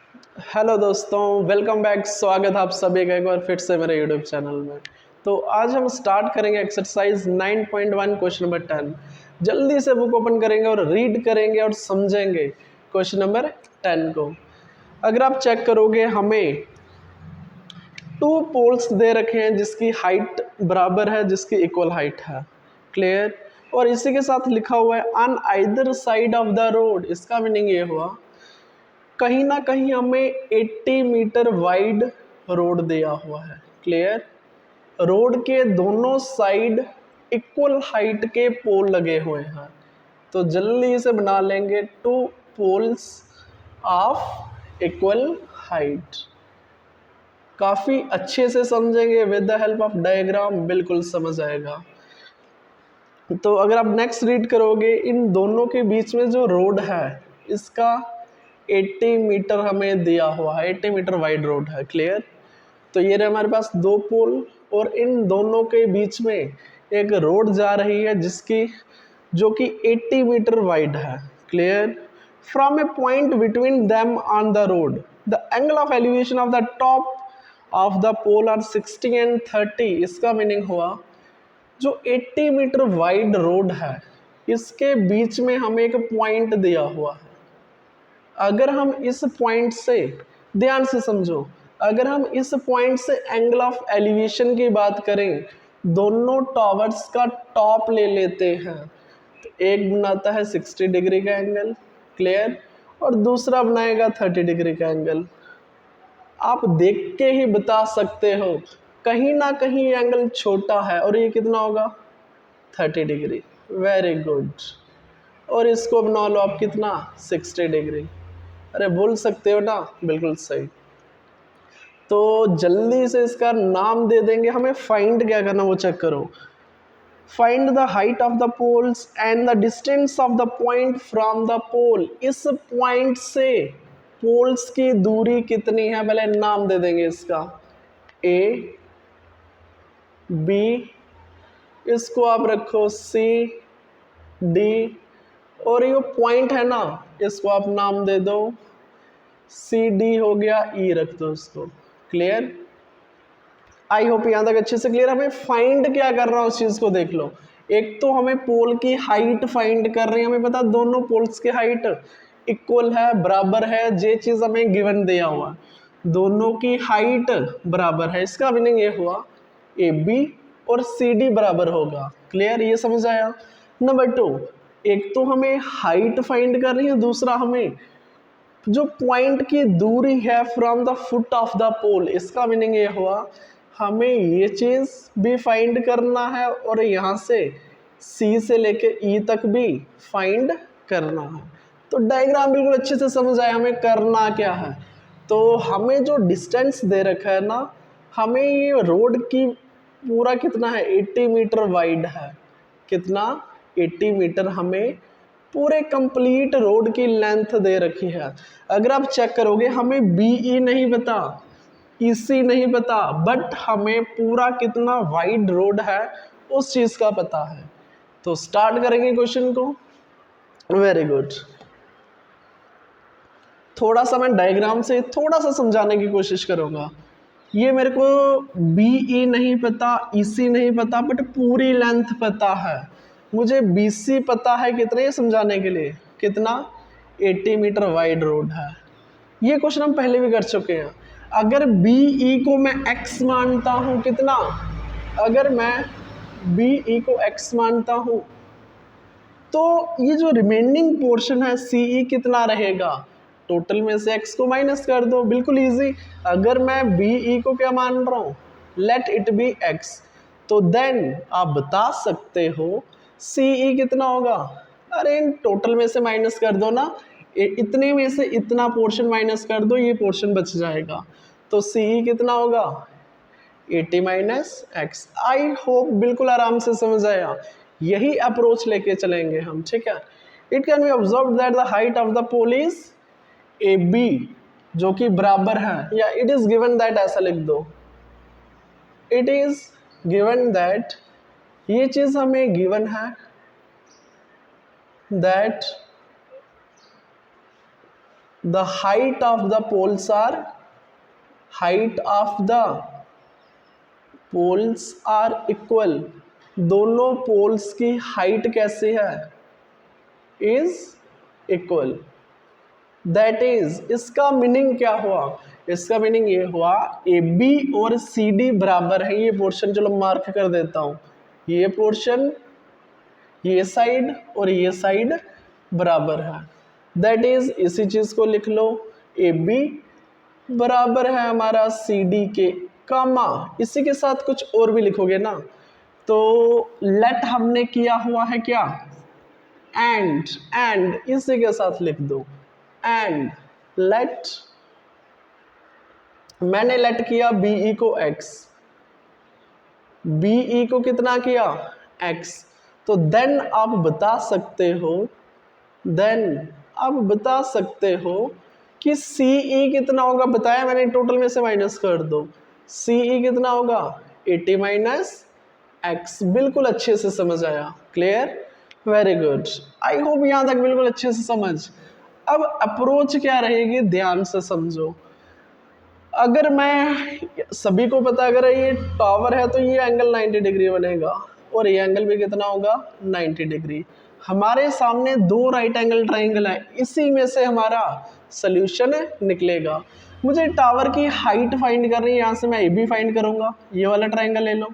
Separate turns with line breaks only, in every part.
Hello दोस्तों, welcome back. स्वागत है आप सभी का एक बार फिर से मेरे यूट्यूब चैनल में। तो आज हम स्टार्ट करेंगे एक्सरसाइज 9.1 क्वेश्चन नंबर 10। जल्दी से बुक ओपन करेंगे और रीड करेंगे और समझेंगे क्वेश्चन नंबर 10 को। अगर आप चेक करोगे, हमें टू पोल्स दे रखे हैं जिसकी हाइट बराबर है, जिसकी इक्वल हाइट है। क्लियर। और इसी के साथ लिखा हुआ है on either side of the road. इसका मीनिंग ये हुआ कहीं ना कहीं हमें 80 मीटर वाइड रोड दिया हुआ है। क्लियर। रोड के दोनों साइड इक्वल हाइट के पोल लगे हुए हैं। तो जल्दी से बना लेंगे two poles of equal height. काफ़ी अच्छे से समझेंगे with the help of diagram, बिल्कुल समझ आएगा। तो अगर आप नेक्स्ट रीड करोगे, इन दोनों के बीच में जो रोड है इसका 80 मीटर हमें दिया हुआ है, 80 मीटर वाइड रोड है। क्लियर। तो ये रहे हमारे पास दो पोल और इन दोनों के बीच में एक रोड जा रही है जिसकी जो कि 80 मीटर वाइड है। Clear. From a point between them on the road the angle of elevation of the top of the pole are 60 and 30। इसका मीनिंग हुआ जो 80 मीटर वाइड रोड है इसके बीच में हमें एक पॉइंट दिया हुआ है। अगर हम इस पॉइंट से, ध्यान से समझो, अगर हम इस पॉइंट से एंगल ऑफ एलिवेशन की बात करें, दोनों टॉवर्स का टॉप ले लेते हैं तो एक बनाता है 60 डिग्री का एंगल। क्लियर। और दूसरा बनाएगा 30 डिग्री का एंगल। आप देख के ही बता सकते हो कहीं ना कहीं एंगल छोटा है और ये कितना होगा 30 डिग्री। Very good. और इसको बना लो आप कितना 60 डिग्री। अरे बोल सकते हो ना, बिल्कुल सही। तो जल्दी से इसका नाम दे देंगे। हमें फाइंड क्या करना वो चेक करो। Find the height of the poles and the distance of the point from the pole. इस पॉइंट से पोल्स की दूरी कितनी है पहले नाम दे देंगे इसका। ए, बी, इसको आप रखो सी, डी, और ये पॉइंट है ना इसको आप नाम दे दो सी डी हो गया, ई रख दो इसको। क्लियर। आई होप यहाँ तक अच्छे से क्लियर। हमें फाइंड क्या कर रहा है उस चीज को देख लो। एक तो हमें पोल की हाइट फाइंड कर रही है, हमें पता दोनों पोल्स की हाइट इक्वल है, बराबर है। ये चीज हमें गिवन दिया हुआ, दोनों की हाइट बराबर है। इसका मीनिंग ये हुआ ए बी और सी डी बराबर होगा। क्लियर, ये समझ आया। नंबर 2, एक तो हमें हाइट फाइंड कर रही है, दूसरा हमें जो पॉइंट की दूरी है from the foot of the pole. इसका मीनिंग ये हुआ हमें ये चीज भी फाइंड करना है और यहाँ से सी से लेके ई तक भी फाइंड करना है। तो डायग्राम बिल्कुल अच्छे से समझ आए हमें करना क्या है। तो हमें जो डिस्टेंस दे रखा है ना, हमें ये रोड की पूरा कितना है 80 मीटर वाइड है। कितना 80 मीटर हमें पूरे कंप्लीट रोड की लेंथ दे रखी है। अगर आप चेक करोगे हमें बीई नहीं पता, ईसी नहीं पता, बट हमें पूरा कितना वाइड रोड है उस चीज का पता है। तो स्टार्ट करेंगे क्वेश्चन को। Very good. थोड़ा सा मैं डायग्राम से थोड़ा सा समझाने की कोशिश करूंगा। ये मेरे को बीई नहीं पता, ईसी नहीं पता, बट पूरी लेंथ पता है। मुझे बीसी पता है कितने, समझाने के लिए कितना 80 मीटर वाइड रोड है। ये क्वेश्चन हम पहले भी कर चुके हैं। अगर बीई को मैं एक्स मानता हूं कितना, अगर मैं बीई को एक्स मानता हूं तो ये जो रिमेनिंग पोर्शन है सीई कितना रहेगा, टोटल में से x को माइनस कर दो, बिल्कुल इजी। अगर मैं बीई को क्या मान रहा हूँ, लेट इट बी x, तो देन आप बता सकते हो सीई कितना होगा। अरे इन टोटल में से माइनस कर दो ना, इतने में से इतना पोर्शन माइनस कर दो, ये पोर्शन बच जाएगा। तो सीई कितना होगा 80 माइनस एक्स। आई होप बिल्कुल आराम से समझ आया। यही अप्रोच लेके चलेंगे हम, ठीक है। It can be observe that the height of the pole is A B, जो कि बराबर है, या इट इज गिवन दैट, ऐसा लिख दो। इट इज गिवन दैट, ये चीज हमें गिवन है that the height of the poles are, height of the poles are equal, दोनों पोल्स की हाइट कैसी है, इज इक्वल। दैट इज, इसका मीनिंग क्या हुआ, इसका मीनिंग ये हुआ ए बी और सी डी बराबर है। ये पोर्शन चलो मार्क कर देता हूं, ये पोर्शन, ये साइड और ये साइड बराबर है। दैट इज, इसी चीज को लिख लो, ए बी बराबर है हमारा सी डी के, कामा इसी के साथ कुछ और भी लिखोगे ना, तो लेट हमने किया हुआ है क्या, एंड इसी के साथ लिख दो, एंड लेट, मैंने लेट किया बीई को x, बीई को कितना किया x, तो देन आप बता सकते हो, देन आप बता सकते हो कि CE कितना होगा, बताया मैंने, टोटल में से माइनस कर दो, CE कितना होगा 80 माइनस x। बिल्कुल अच्छे से समझ आया, क्लियर, वेरी गुड, आई होप यहाँ तक बिल्कुल अच्छे से समझ। अब अप्रोच क्या रहेगी, ध्यान से समझो। अगर मैं, सभी को पता अगर ये टावर है तो ये एंगल 90 डिग्री बनेगा और ये एंगल भी कितना होगा 90 डिग्री। हमारे सामने दो राइट एंगल ट्राइंगल है, इसी में से हमारा सोल्यूशन निकलेगा। मुझे टावर की हाइट फाइंड करनी है, यहाँ से मैं ए बी फाइंड करूंगा, ये वाला ट्राइंगल ले लो,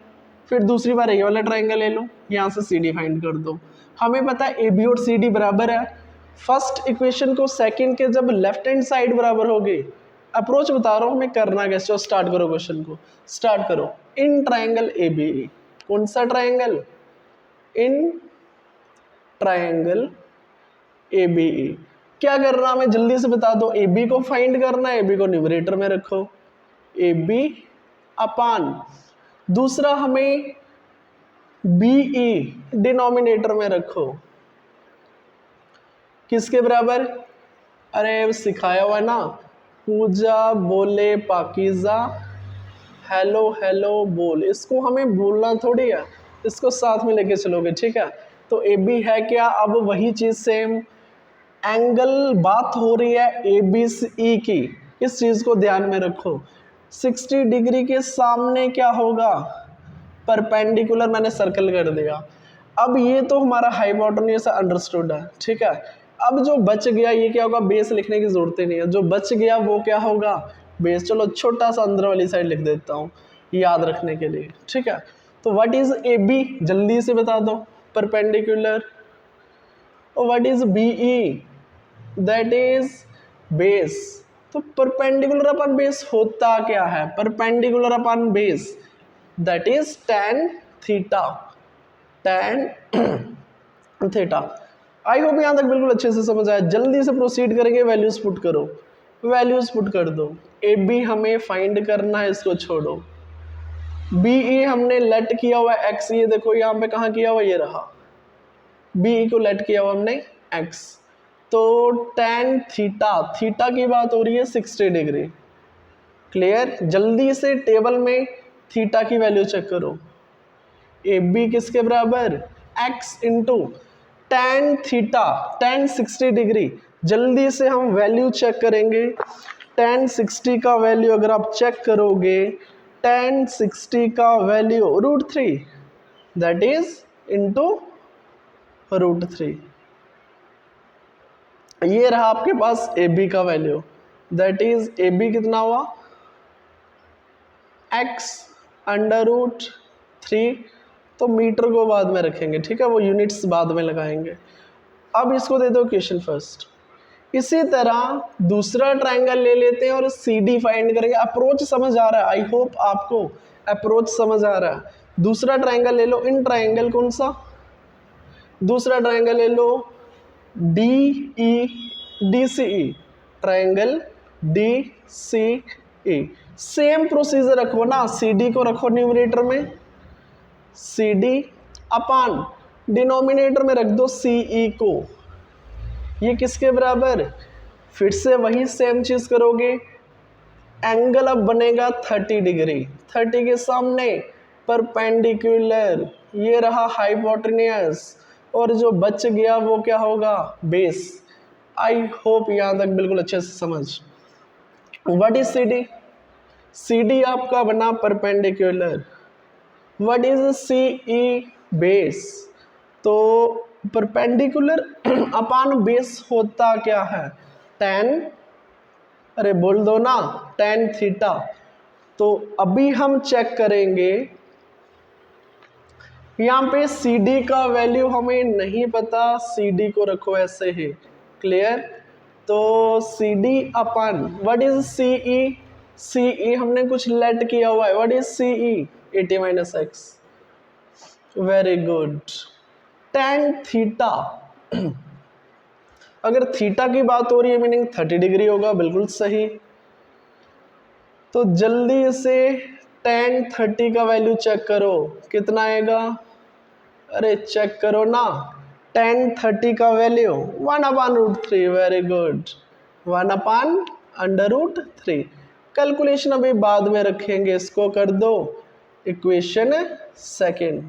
फिर दूसरी बार ये वाला ट्राइंगल ले लो, यहाँ से सी डी फाइंड कर दो। हमें पता है ए बी और सी डी बराबर है। फर्स्ट इक्वेशन को सेकंड के जब लेफ्ट हैंड साइड बराबर हो गई, अप्रोच बता रहा हूँ मैं करना कैसे, स्टार्ट करो क्वेश्चन को, स्टार्ट करो। इन ट्राइंगल ए बी ई, कौन सा triangle, in triangle A B E, क्या करना हमें जल्दी से बता दो, ए बी को फाइंड करना है, ए बी को न्यूमरेटर में रखो, ए बी अपान, दूसरा हमें बी ई डिनोमिनेटर में रखो, किसके बराबर, अरे सिखाया हुआ है ना, पूजा बोले पाकीज़ा, हेलो हेलो बोल, इसको हमें बोलना थोड़ी है, इसको साथ में लेके चलोगे, ठीक है। तो ए बी है क्या, अब वही चीज़ सेम, एंगल बात हो रही है ए बी ई की, इस चीज़ को ध्यान में रखो। 60 डिग्री के सामने क्या होगा, परपेंडिकुलर, मैंने सर्कल कर दिया। अब ये तो हमारा हाइपोटेन्यूज अंडरस्टूड है, ठीक है। अब जो बच गया ये क्या होगा, बेस लिखने की जरूरत ही नहीं है, जो बच गया वो क्या होगा, बेस। चलो छोटा सा अंदर वाली साइड लिख देता हूँ याद रखने के लिए, ठीक है। तो व्हाट इज ए बी, जल्दी से बता दो, परपेंडिकुलर, और what is B E, that is base. तो परपेंडिकुलर अपन बेस होता क्या है, perpendicular upon base that is tan theta, tan theta. I hope यहाँ तक बिल्कुल अच्छे से समझ आया। जल्दी से प्रोसीड करेंगे, वैल्यूज पुट करो, वैल्यूज पुट कर दो। ए बी हमें फाइंड करना है, इसको छोड़ो। बी ई हमने लेट किया हुआ है एक्स, ये देखो यहाँ पे कहाँ किया हुआ, ये रहा, बी ई को लेट किया हुआ हमने एक्स। तो tan थीटा, थीटा की बात हो रही है 60 डिग्री, क्लियर। जल्दी से टेबल में थीटा की वैल्यू चेक करो, ए बी किसके बराबर, x into tan theta, tan 60 degree. जल्दी से हम वैल्यू चेक करेंगे, tan 60 का वैल्यू अगर आप चेक करोगे, tan 60 का वैल्यू √3, दैट इज इंटू √3। ये रहा आपके पास ए बी का value, that is A B कितना हुआ, x √3। तो मीटर को बाद में रखेंगे, ठीक है, वो यूनिट्स बाद में लगाएंगे। अब इसको दे दो क्वेश्चन फर्स्ट। इसी तरह दूसरा ट्रायंगल ले लेते हैं और सी डी फाइंड करेंगे। अप्रोच समझ आ रहा है, आई होप आपको अप्रोच समझ आ रहा है। दूसरा ट्रायंगल ले लो, इन ट्रायंगल कौन सा, दूसरा ट्रायंगल ले लो डी ई डी सी ई, ट्रायंगल डी सी ई। सेम प्रोसीजर रखो ना, सी डी को रखो न्यूमरेटर में, सी डी अपान डिनोमिनेटर में रख दो सी ई को। ये किसके बराबर, फिर से वही सेम चीज करोगे, एंगल अब बनेगा 30 डिग्री, 30 के सामने परपेंडिकुलर, ये रहा हाइपोटेन्यूज, और जो बच गया वो क्या होगा, बेस। आई होप यहाँ तक बिल्कुल अच्छे से समझ। What is C D? C D आपका बना perpendicular. What is C E? Base. तो परपेंडिकुलर अपान बेस होता क्या है? टेन, अरे बोल दो ना, टेन थीटा। तो अभी हम चेक करेंगे, यहाँ पे सी डी का वैल्यू हमें नहीं पता, सी डी को रखो ऐसे ही, क्लियर। तो सी डी अपन what is C E? C E हमने कुछ लेट किया हुआ है, what is C E? 80 minus x, very good. Tan theta, अगर थीटा की बात हो रही है मीनिंग 30 डिग्री होगा, बिल्कुल सही। तो जल्दी से टेन 30 का वैल्यू चेक करो, कितना आएगा? अरे चेक करो ना, टेन 30 का वैल्यू 1/√3, वेरी गुड, 1/√3। कैलकुलेशन अभी बाद में रखेंगे, इसको कर दो इक्वेशन सेकेंड।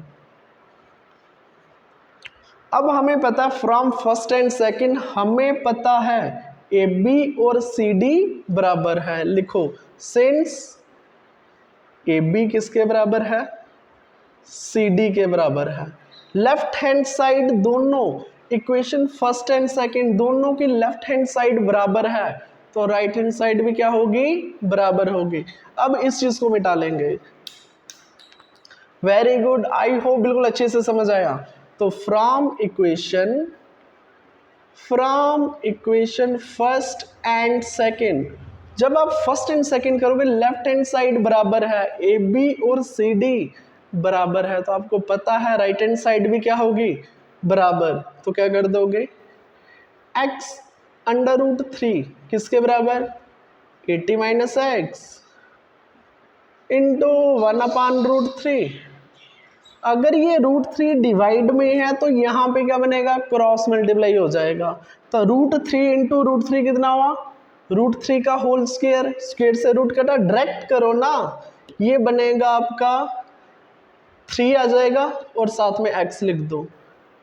अब हमें पता फ्रॉम फर्स्ट एंड सेकंड, हमें पता है ए बी और सी डी बराबर है। लिखो सिंस ए बी किसके बराबर है? सी डी के बराबर है। लेफ्ट हैंड साइड दोनों इक्वेशन फर्स्ट एंड सेकंड दोनों की लेफ्ट हैंड साइड बराबर है, तो राइट हैंड साइड भी क्या होगी? बराबर होगी। अब इस चीज को मिटा लेंगे। वेरी गुड, आई होप बिल्कुल अच्छे से समझ आया। तो from equation first and second, जब आप फर्स्ट एंड सेकंड करोगे लेफ्ट हैंड साइड बराबर है, ए बी और सी डी बराबर है, तो आपको पता है राइट हैंड साइड भी क्या होगी? बराबर। तो क्या कर दोगे? x√3 किसके बराबर? 80 माइनस एक्स इंटू 1/√3। अगर ये √3 डिवाइड में है तो यहाँ पे क्या बनेगा? क्रॉस मल्टीप्लाई हो जाएगा। तो √3 इंटू √3 कितना हुआ? √3 का होल स्क्वायर, स्क्वायर से रूट कटा, डायरेक्ट करो ना, ये बनेगा आपका 3 आ जाएगा और साथ में x लिख दो,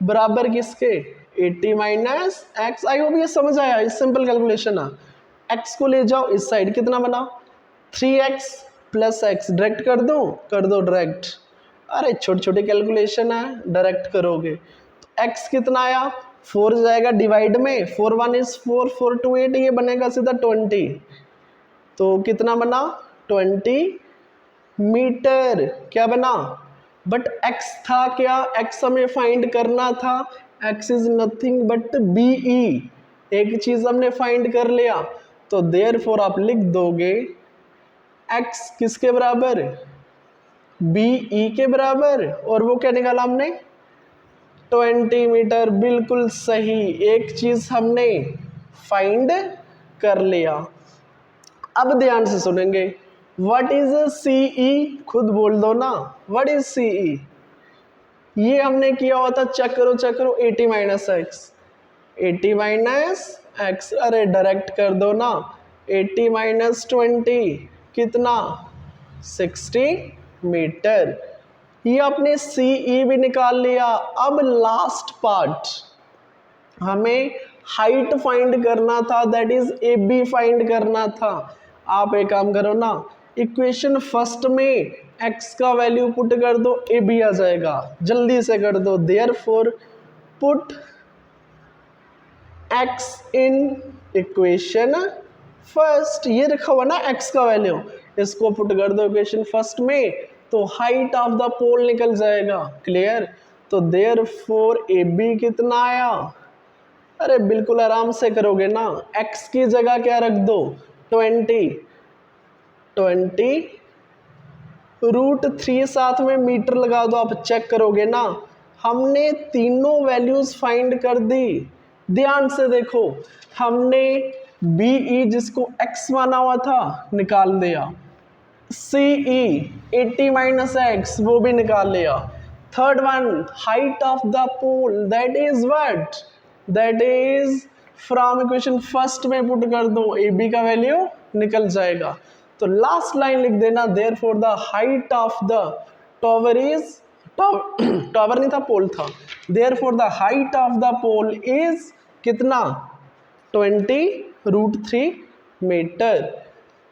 बराबर किसके? 80 माइनस एक्स। आई होप ये समझ आया, इस सिंपल कैलकुलेशन है। x को ले जाओ इस साइड, कितना बना? 3x प्लस x, डायरेक्ट कर दो डायरेक्ट। अरे छोटी छोटी कैलकुलेशन है, डायरेक्ट करोगे तो x कितना आया? 4 जाएगा डिवाइड में, 4 1 इज 4, 4 2 8, ये बनेगा सीधा 20। तो कितना बना? 20 मीटर। क्या बना? बट x था क्या? x हमें फाइंड करना था, x is nothing but BE, एक चीज हमने फाइंड कर लिया, तो देयरफॉर आप लिख दोगे x किसके बराबर? BE के बराबर, और वो क्या निकाला हमने? 20 मीटर, बिल्कुल सही, एक चीज हमने फाइंड कर लिया। अब ध्यान से सुनेंगे, व्हाट इज CE? खुद बोल दो ना, व्हाट इज CE? ये हमने किया हुआ था, चेक करो 80 माइनस एक्स, 80 माइनस एक्स, अरे डायरेक्ट कर दो ना, 80 माइनस 20 कितना? 60 मीटर। ये आपने CE भी निकाल लिया। अब लास्ट पार्ट, हमें हाइट फाइंड करना था, दैट इज AB फाइंड करना था। आप एक काम करो ना, इक्वेशन फर्स्ट में x का वैल्यू पुट कर दो, AB आ जाएगा, जल्दी से कर दो। Therefore put x in equation first, ये रखा हुआ ना x का वैल्यू, इसको पुट कर दो इक्वेशन फर्स्ट में, तो हाइट ऑफ द पोल निकल जाएगा, क्लियर। तो देयरफॉर AB कितना आया? अरे बिल्कुल आराम से करोगे ना, x की जगह क्या रख दो? 20 √3 साथ में मीटर लगा दो, आप चेक करोगे ना, हमने तीनों वैल्यूज फाइंड कर दी। ध्यान से देखो, हमने BE जिसको x माना हुआ था निकाल दिया, CE 80 माइनस एक्स वो भी निकाल लिया। Third one height of the pole, that is what? That is from equation first में पुट कर दो, AB का वैल्यू निकल जाएगा। तो लास्ट लाइन लिख देना, therefore the height of the tower is, tower नहीं था पोल था, therefore the height of the pole is कितना? 20√3 मीटर।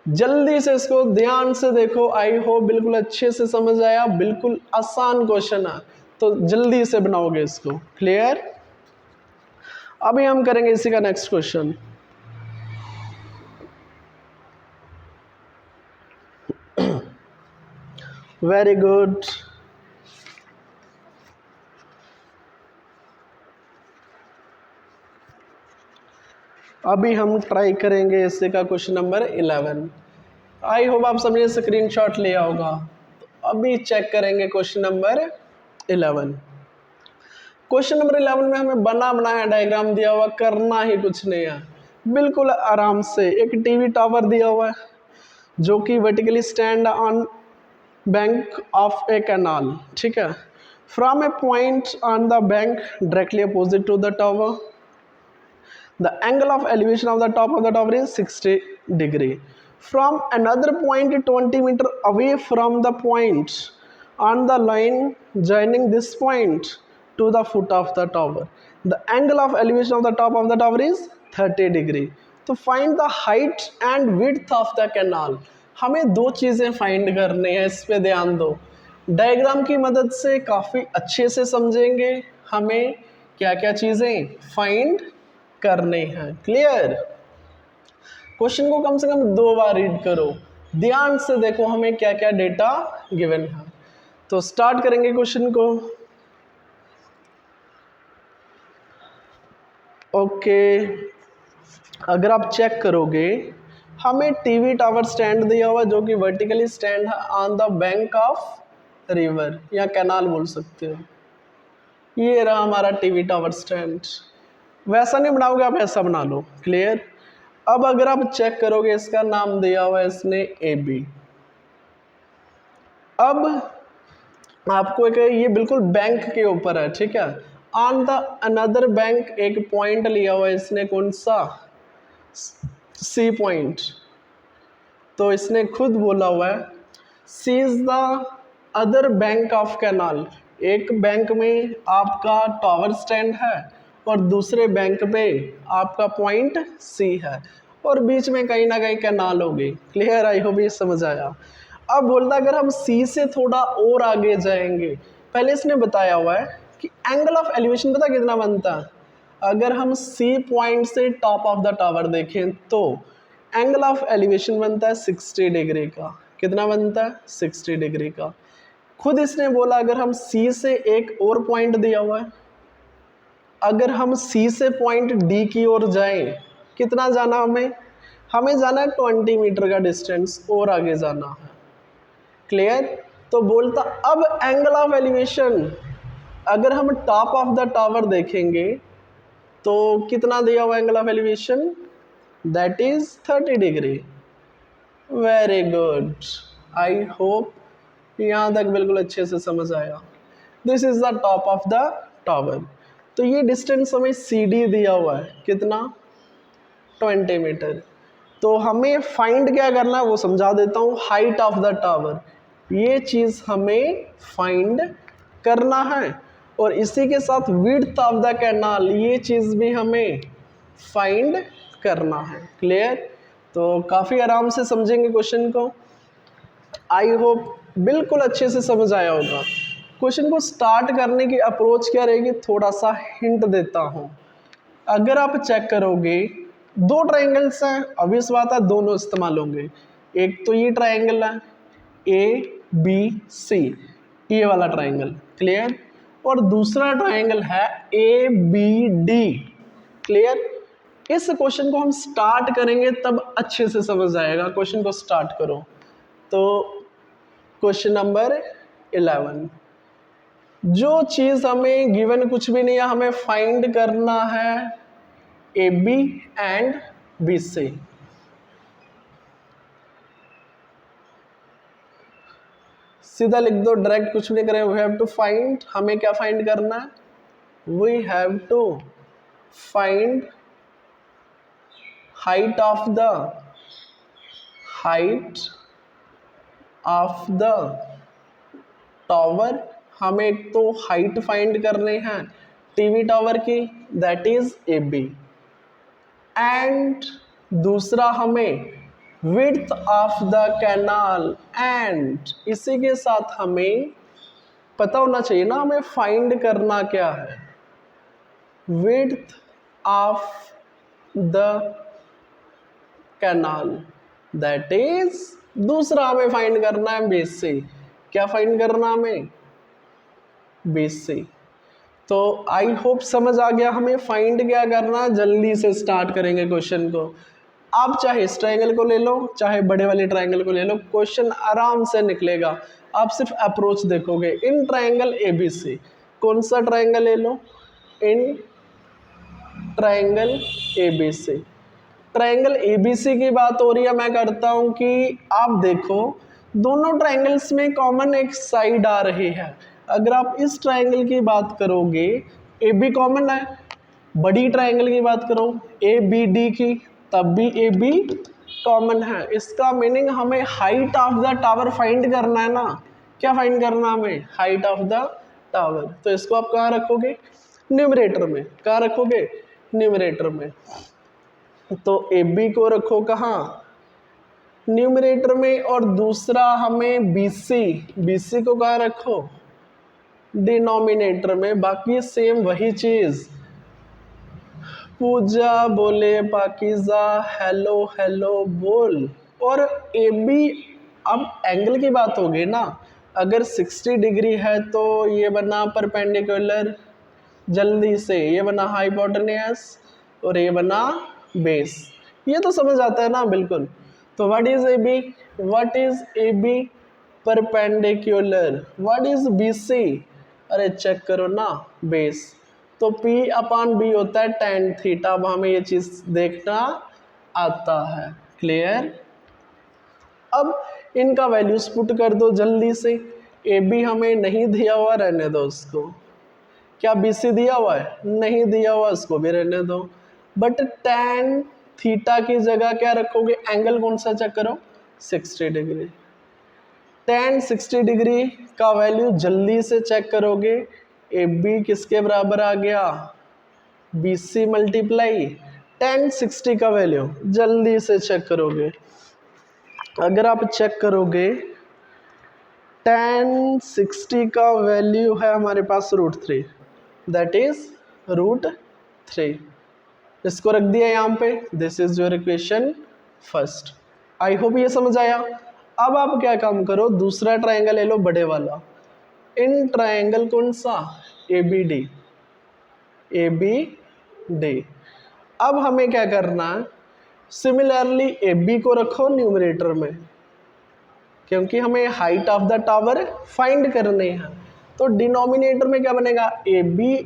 जल्दी से इसको ध्यान से देखो, आई होप बिल्कुल अच्छे से समझ आया, बिल्कुल आसान क्वेश्चन है, तो जल्दी से बनाओगे इसको। क्लियर? अभी हम करेंगे इसी का नेक्स्ट क्वेश्चन। Very good. अभी हम ट्राई करेंगे इसी का क्वेश्चन नंबर 11। आई होप आप सबने स्क्रीनशॉट लिया होगा। तो अभी चेक करेंगे क्वेश्चन नंबर 11। क्वेश्चन नंबर 11 में हमें बना बनाया डायग्राम दिया हुआ, करना ही कुछ नहीं है, बिल्कुल आराम से। एक टीवी टावर दिया हुआ है जो कि vertically stand on bank of a canal, ठीक है। From a point on the bank directly opposite to the tower, the angle of elevation of the top of the tower is 60 degree. From another point 20 meter away from the point on the line joining this point to the foot of the tower, the angle of elevation of the top of the tower is 30 degree. तो find the height and width of the canal. हमें दो चीज़ें find करनी है, इस पे ध्यान दो। डायग्राम की मदद से काफ़ी अच्छे से समझेंगे हमें क्या क्या चीज़ें फाइंड करने हैं। क्लियर? क्वेश्चन को कम से कम 2 बार रीड करो, ध्यान से देखो हमें क्या क्या डेटा गिवन है। तो स्टार्ट करेंगे क्वेश्चन को। ओके, अगर आप चेक करोगे हमें टीवी टावर स्टैंड दिया हुआ जो कि वर्टिकली स्टैंड है on the bank of river या कैनाल बोल सकते हो। ये रहा हमारा टीवी टावर स्टैंड। वैसा नहीं बनाओगे आप, ऐसा बना लो। क्लियर? अब अगर आप चेक करोगे इसका नाम दिया हुआ है इसने ए बी। अब आपको एक ये बिल्कुल बैंक के ऊपर है, ठीक है। ऑन द अनदर बैंक एक पॉइंट लिया हुआ है इसने, कौन सा? C point. तो इसने खुद बोला हुआ है C is the other bank of canal. एक बैंक में आपका टावर स्टैंड है और दूसरे बैंक पे आपका पॉइंट सी है और बीच में कहीं ना कहीं कैनाल होगी। क्लियर? आई होप ये समझ आया। अब बोलता अगर हम सी से थोड़ा और आगे जाएंगे, पहले इसने बताया हुआ है कि एंगल ऑफ एलिवेशन पता कितना बनता है। अगर हम सी पॉइंट से टॉप ऑफ द टावर देखें तो एंगल ऑफ एलिवेशन बनता है 60 डिग्री का। कितना बनता है? 60 डिग्री का। खुद इसने बोला अगर हम सी से एक और पॉइंट दिया हुआ है, अगर हम सी से पॉइंट डी की ओर जाएं, कितना जाना हमें जाना है 20 मीटर का डिस्टेंस और आगे जाना है। क्लियर? तो बोलता अब एंगल ऑफ एलिवेशन अगर हम टॉप ऑफ द टावर देखेंगे तो कितना दिया हुआ angle of elevation? That is 30 degree. Very good. I hope यहाँ तक बिल्कुल अच्छे से समझ आया। This is the top of the tower. तो ये डिस्टेंस हमें सी डी दिया हुआ है, कितना? 20 मीटर। तो हमें फाइंड क्या करना है वो समझा देता हूँ। हाइट ऑफ द टावर, ये चीज़ हमें फाइंड करना है और इसी के साथ विड्थ ऑफ द कैनाल, ये चीज़ भी हमें फाइंड करना है। क्लियर? तो काफ़ी आराम से समझेंगे क्वेश्चन को। आई होप बिल्कुल अच्छे से समझ आया होगा। क्वेश्चन को स्टार्ट करने की अप्रोच क्या रहेगी, थोड़ा सा हिंट देता हूँ। अगर आप चेक करोगे 2 ट्राइंगल्स हैं, ऑब्वियस बात है दोनों इस्तेमाल होंगे। एक तो ये ट्राइंगल है ए बी सी, ये वाला ट्राइंगल। क्लियर? और दूसरा ट्राइंगल है ए बी डी। क्लियर? इस क्वेश्चन को हम स्टार्ट करेंगे तब अच्छे से समझ आएगा। क्वेश्चन को स्टार्ट करो। तो क्वेश्चन नंबर 11, जो चीज़ हमें गिवन कुछ भी नहीं है, हमें फाइंड करना है A B and B C. सीधा लिख दो, डायरेक्ट कुछ नहीं करें। वी हैव टू फाइंड, हमें क्या फाइंड करना है? We have to find height of the tower. हमें एक तो हाइट फाइंड करने हैं टीवी टावर की, that is A B. And दूसरा हमें width of the canal, and इसी के साथ हमें पता होना चाहिए ना हमें फाइंड करना क्या है, width of the canal, that is दूसरा हमें फाइंड करना है बेस से। क्या फाइंड करना हमें, बेस से। तो आई होप समझ आ गया हमें फाइंड क्या करना। जल्दी से स्टार्ट करेंगे क्वेश्चन को। आप चाहे इस ट्रायंगल को ले लो चाहे बड़े वाले ट्रायंगल को ले लो, क्वेश्चन आराम से निकलेगा। आप सिर्फ अप्रोच देखोगे। इन ट्रायंगल ABC, कौन सा ट्रायंगल ले लो, in triangle ABC। Triangle ABC की बात हो रही है, मैं करता हूं कि आप देखो दोनों ट्रायंगल्स में कॉमन एक साइड आ रही है। अगर आप इस ट्रायंगल की बात करोगे AB कॉमन है, बड़ी ट्रायंगल की बात करो ABD की तब भी AB कॉमन है। इसका मीनिंग हमें height of the tower find करना है ना। क्या फाइंड करना हमें, हाइट ऑफ द टावर। तो इसको आप कहाँ रखोगे, न्यूमरेटर में। कहाँ रखोगे, न्यूमरेटर में। तो AB को रखो कहाँ, न्यूमरेटर में। और दूसरा हमें BC को कहाँ रखो, डिनोमिनेटर में। बाकी सेम वही चीज। पूजा बोले पाकीज़ा हेलो हेलो बोल। और AB, अब एंगल की बात होगी ना, अगर 60 डिग्री है तो ये बना परपेंडिकुलर, जल्दी से ये बना हाइपोटेन्यूस और ये बना बेस। ये तो समझ आता है ना बिल्कुल। तो what is AB, what is AB, perpendicular. What is BC, अरे चेक करो ना, बेस। तो P/B होता है tan थीटा। अब हमें ये चीज देखना आता है। क्लियर। अब इनका वैल्यूज पुट कर दो जल्दी से। AB हमें नहीं दिया हुआ, रहने दो उसको। क्या BC दिया हुआ है, नहीं दिया हुआ, उसको भी रहने दो। बट tan थीटा की जगह क्या रखोगे, एंगल कौन सा चेक करो, 60 डिग्री। tan 60 डिग्री का वैल्यू जल्दी से चेक करोगे। AB किसके बराबर आ गया, BC मल्टीप्लाई tan 60 का वैल्यू जल्दी से चेक करोगे। अगर आप चेक करोगे tan 60 का वैल्यू है हमारे पास √3, दैट इज √3। इसको रख दिया यहाँ पे। This is your equation first. I hope ये समझ आया। अब आप क्या काम करो, दूसरा ट्रायंगल ले लो बड़े वाला। इन ट्रायंगल कौन सा, ABD। अब हमें क्या करना है, सिमिलरली AB को रखो न्यूमरेटर में, क्योंकि हमें height of the tower find करनी है। तो डिनोमिनेटर में क्या बनेगा, AB/,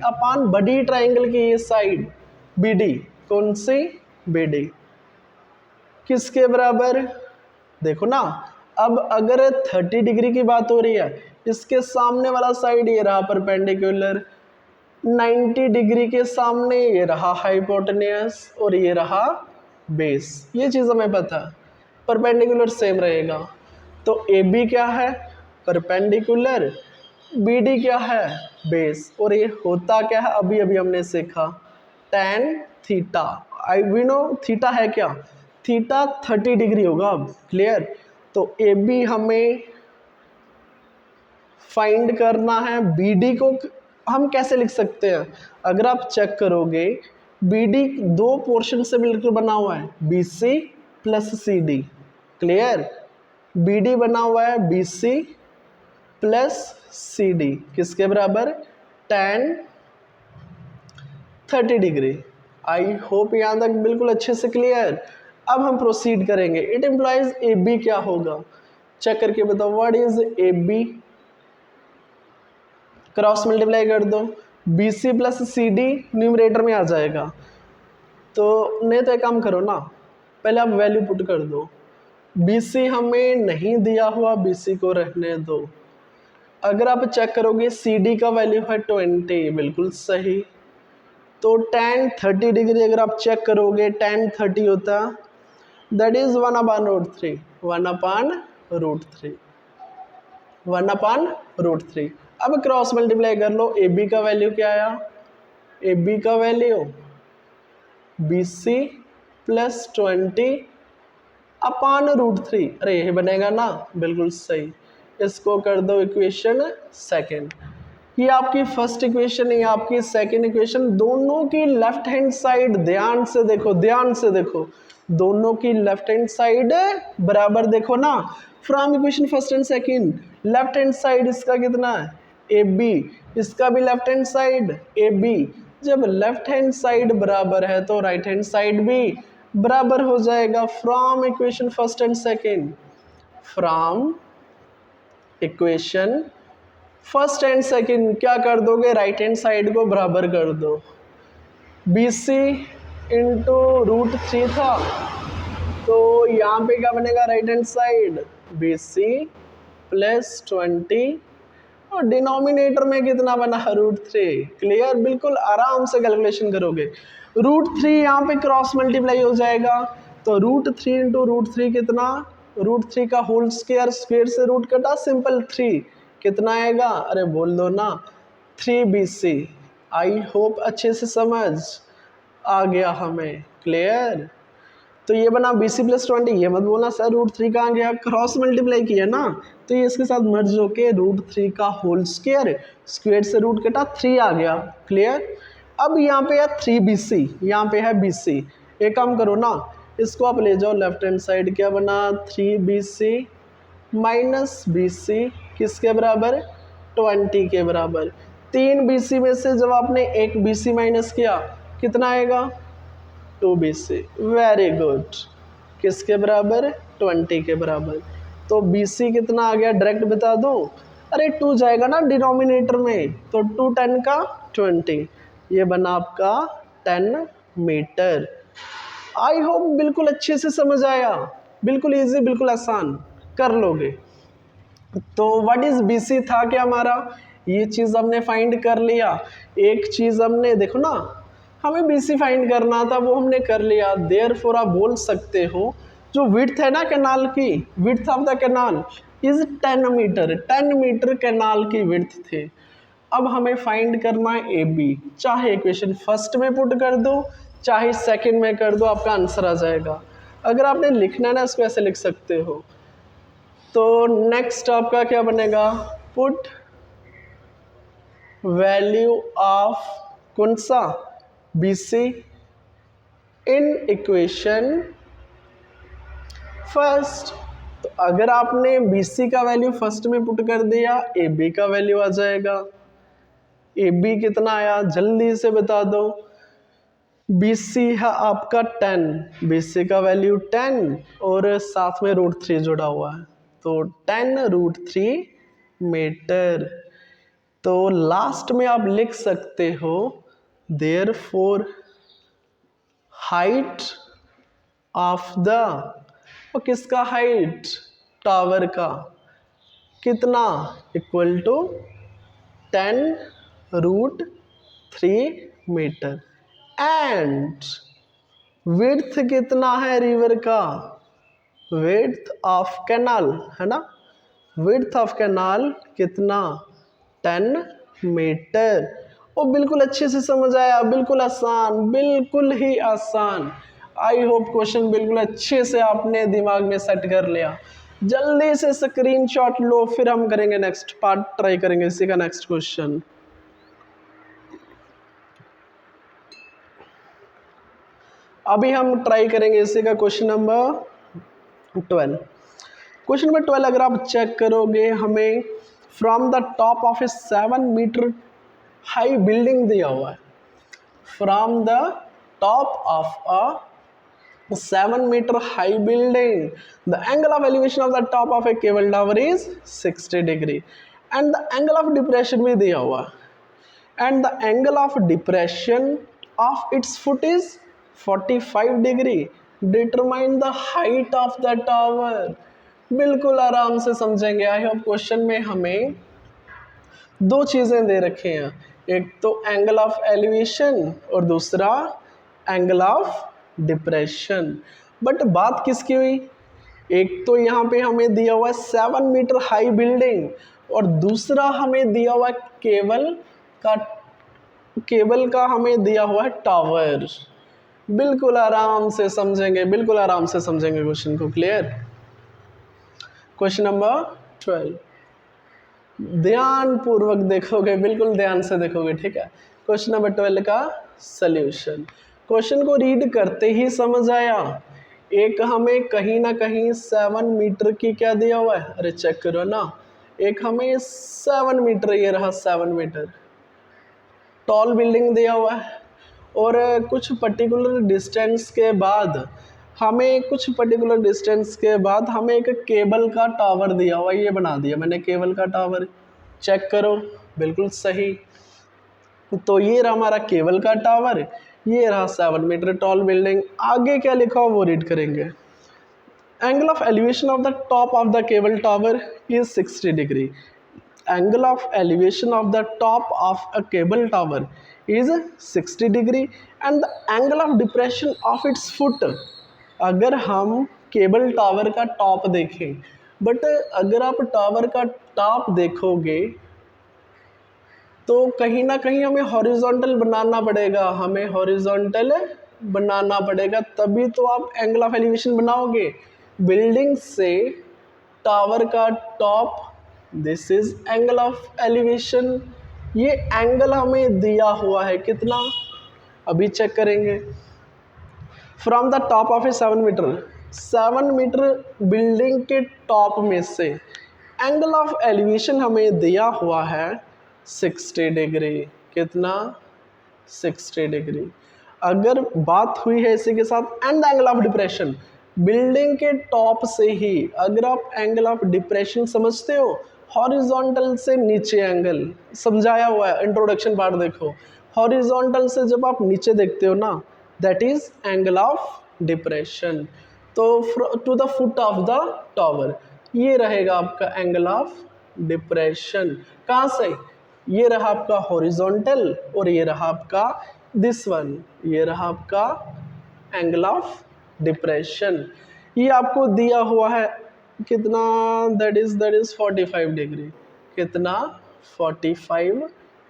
बड़ी ट्रायंगल की ये साइड BD, कौन सी, BD, किसके बराबर, देखो ना। अब अगर 30 डिग्री की बात हो रही है, इसके सामने वाला साइड ये रहा परपेंडिकुलर, 90 डिग्री के सामने ये रहा हाइपोटेन्यूस और ये रहा बेस। ये चीज़ हमें पता है, परपेंडिकुलर सेम रहेगा। तो AB क्या है, परपेंडिकुलर, BD क्या है, बेस। और ये होता क्या है, अभी अभी हमने सीखा, tan theta. We know theta है क्या, थीटा 30 डिग्री होगा। अब क्लियर। तो AB हमें फाइंड करना है। BD को हम कैसे लिख सकते हैं, अगर आप चेक करोगे BD दो पोर्शन से मिलकर बना हुआ है, BC plus CD। Clear. BD बना हुआ है BC प्लस CD, किसके बराबर, tan 30 डिग्री। आई होप यहाँ तक बिल्कुल अच्छे से क्लियर। अब हम प्रोसीड करेंगे। इट इम्प्लाइज AB क्या होगा, चेक करके बताओ। What is AB, cross multiply कर दो, BC प्लस CD न्यूमरेटर में आ जाएगा। तो नहीं तो एक काम करो ना, पहले आप वैल्यू पुट कर दो। BC हमें नहीं दिया हुआ, BC को रहने दो। अगर आप चेक करोगे CD का वैल्यू है 20, बिल्कुल सही। तो tan 30 डिग्री अगर आप चेक करोगे, tan 30 होता, दैट इज 1/√3, 1/√3। अब क्रॉस मल्टीप्लाई कर लो। AB का वैल्यू क्या आया, AB का वैल्यू BC प्लस 20 अपान √3। अरे ये बनेगा ना, बिल्कुल सही। इसको कर दो इक्वेशन सेकेंड। ये आपकी फर्स्ट इक्वेशन है, ये आपकी सेकेंड इक्वेशन। दोनों की लेफ्ट हैंड साइड ध्यान से देखो, ध्यान से देखो, दोनों की लेफ्ट हैंड साइड बराबर देखो ना। From equation first and second, left hand side इसका कितना है AB, इसका भी लेफ्ट हैंड साइड AB। जब लेफ्ट हैंड साइड बराबर है तो राइट हैंड साइड भी बराबर हो जाएगा। From equation first and second, from equation first and second क्या कर दोगे, राइट हैंड साइड को बराबर कर दो। BC इंटू √3 था, तो यहाँ पे क्या बनेगा right hand side BC plus 20 और डिनोमिनेटर में कितना बना √3। क्लियर, बिल्कुल आराम से कैलकुलेशन करोगे। √3 यहाँ पे क्रॉस मल्टीप्लाई हो जाएगा, तो √3 इंटू √3 कितना, √3 का होल स्क्वायर, स्क्वायर से रूट कटा, सिंपल 3 कितना आएगा, अरे बोल दो ना 3BC। आई होप अच्छे से समझ आ गया हमें। क्लियर, तो ये बना BC प्लस 20। ये मत बोलना सर √3 कहाँ गया, क्रॉस मल्टीप्लाई किया ना, तो ये इसके साथ मर्ज होके √3 का होल स्क्वायर, स्क्वायर से रूट कटा 3 आ गया। क्लियर, अब यहाँ पे है 3BC, यहाँ पे है BC। एक काम करो ना, इसको आप ले जाओ लेफ्ट हैंड साइड, क्या बना 3BC माइनस BC किसके बराबर, 20 के बराबर। 3BC में से जब आपने एक BC माइनस किया कितना आएगा 2BC। वेरी गुड, किसके बराबर 20 के बराबर। तो BC कितना आ गया डायरेक्ट बता दो, अरे 2 जाएगा ना डिनोमिनेटर में, तो 2 10 का 20, ये बना आपका 10 मीटर। आई होप बिल्कुल अच्छे से समझ आया, बिल्कुल इजी, बिल्कुल आसान कर लोगे। तो व्हाट इज BC था क्या हमारा, ये चीज़ हमने फाइंड कर लिया। एक चीज़ हमने देखो ना, हमें BC फाइंड करना था, वो हमने कर लिया। देयरफॉर आप बोल सकते हो जो विड्थ है ना कैनाल की, width of the canal is 10 metre, 10 metre canal की विड्थ थे। अब हमें फाइंड करना है AB, चाहे इक्वेशन फर्स्ट में पुट कर दो चाहे सेकंड में कर दो, आपका आंसर आ जाएगा। अगर आपने लिखना है ना इसको ऐसे लिख सकते हो। तो नेक्स्ट आपका क्या बनेगा, पुट वैल्यू ऑफ कौन सा BC इन इक्वेशन फर्स्ट। तो अगर आपने BC का वैल्यू फर्स्ट में पुट कर दिया, AB का वैल्यू आ जाएगा। AB कितना आया जल्दी से बता दो, BC है आपका 10, BC का वैल्यू 10 और साथ में √3 जुड़ा हुआ है, तो 10 √3 मीटर। तो लास्ट में आप लिख सकते हो देयरफॉर हाइट ऑफ द, और किसका हाइट, टावर का, कितना equal to 10 √3 metre. And width कितना है रिवर का, विड्थ ऑफ कैनाल है ना, विड्थ ऑफ कैनाल कितना 10 मीटर। और बिल्कुल अच्छे से समझ आया, बिल्कुल आसान, बिल्कुल ही आसान। आई होप क्वेश्चन बिल्कुल अच्छे से आपने दिमाग में सेट कर लिया। जल्दी से स्क्रीनशॉट लो, फिर हम करेंगे नेक्स्ट पार्ट, ट्राई करेंगे इसी का नेक्स्ट क्वेश्चन। अभी हम ट्राई करेंगे इसी का क्वेश्चन नंबर 12। क्वेश्चन नंबर 12 अगर आप चेक करोगे, हमें from the top of a 7 metre high building दिया हुआ है। From the top of a 7 metre high building the angle of elevation of the top of a cable tower is 60 degree and the angle of depression भी दिया हुआ है, and the angle of depression of its foot is 45 degree. Determine the height of the tower. बिल्कुल आराम से समझेंगे। I hope question में हमें दो चीज़ें दे रखे हैं, एक तो एंगल ऑफ एलिवेशन और दूसरा एंगल ऑफ डिप्रेशन। बट बात किसकी हुई, एक तो यहाँ पे हमें दिया हुआ है 7 मीटर हाई बिल्डिंग और दूसरा हमें दिया हुआ है केबल का हमें दिया हुआ है टावर। बिल्कुल आराम से समझेंगे, बिल्कुल आराम से समझेंगे क्वेश्चन को। क्लियर? क्वेश्चन नंबर 12 ध्यान पूर्वक देखोगे, बिल्कुल ध्यान से देखोगे, ठीक है। क्वेश्चन नंबर 12 का सॉल्यूशन। क्वेश्चन को रीड करते ही समझ आया। एक हमें कहीं ना कहीं 7 मीटर की क्या दिया हुआ है, अरे चेक करो ना, एक हमें 7 मीटर, ये रहा 7 मीटर टॉल बिल्डिंग दिया हुआ है, और कुछ पर्टिकुलर डिस्टेंस के बाद हमें एक केबल का टावर दिया हुआ है, ये बना दिया मैंने केबल का टावर। चेक करो, बिल्कुल सही। तो ये रहा हमारा केबल का टावर, ये रहा 7 मीटर टॉल बिल्डिंग। आगे क्या लिखा हो वो रीड करेंगे। Angle of elevation of the top of the cable tower is 60 degree. Angle of elevation of the top of a cable tower is 60 degree and the angle of depression of its foot। अगर हम cable tower का top देखें, but अगर आप tower का top देखोगे तो कहीं ना कहीं हमें हॉरिजॉन्टल बनाना पड़ेगा, तभी तो आप एंगल ऑफ एलिवेशन बनाओगे। बिल्डिंग से टावर का top, this is angle of elevation. ये एंगल हमें दिया हुआ है कितना, अभी चेक करेंगे। From the top of a 7 metre building के टॉप में से एंगल ऑफ एलिवेशन हमें दिया हुआ है 60 डिग्री। कितना? 60 डिग्री। अगर बात हुई है इसी के साथ and angle of depression, building के टॉप से ही अगर आप एंगल ऑफ डिप्रेशन समझते हो, हॉरिजॉन्टल से नीचे एंगल समझाया हुआ है, इंट्रोडक्शन पार्ट देखो। हॉरिजॉन्टल से जब आप नीचे देखते हो ना, that is angle of depression. तो to the foot of the tower, ये रहेगा आपका एंगल ऑफ डिप्रेशन। कहाँ से? ये रहा आपका हॉरिजॉन्टल और ये रहा आपका दिस वन, ये रहा आपका एंगल ऑफ डिप्रेशन। ये आपको दिया हुआ है कितना, दैट इज 45 डिग्री। कितना? 45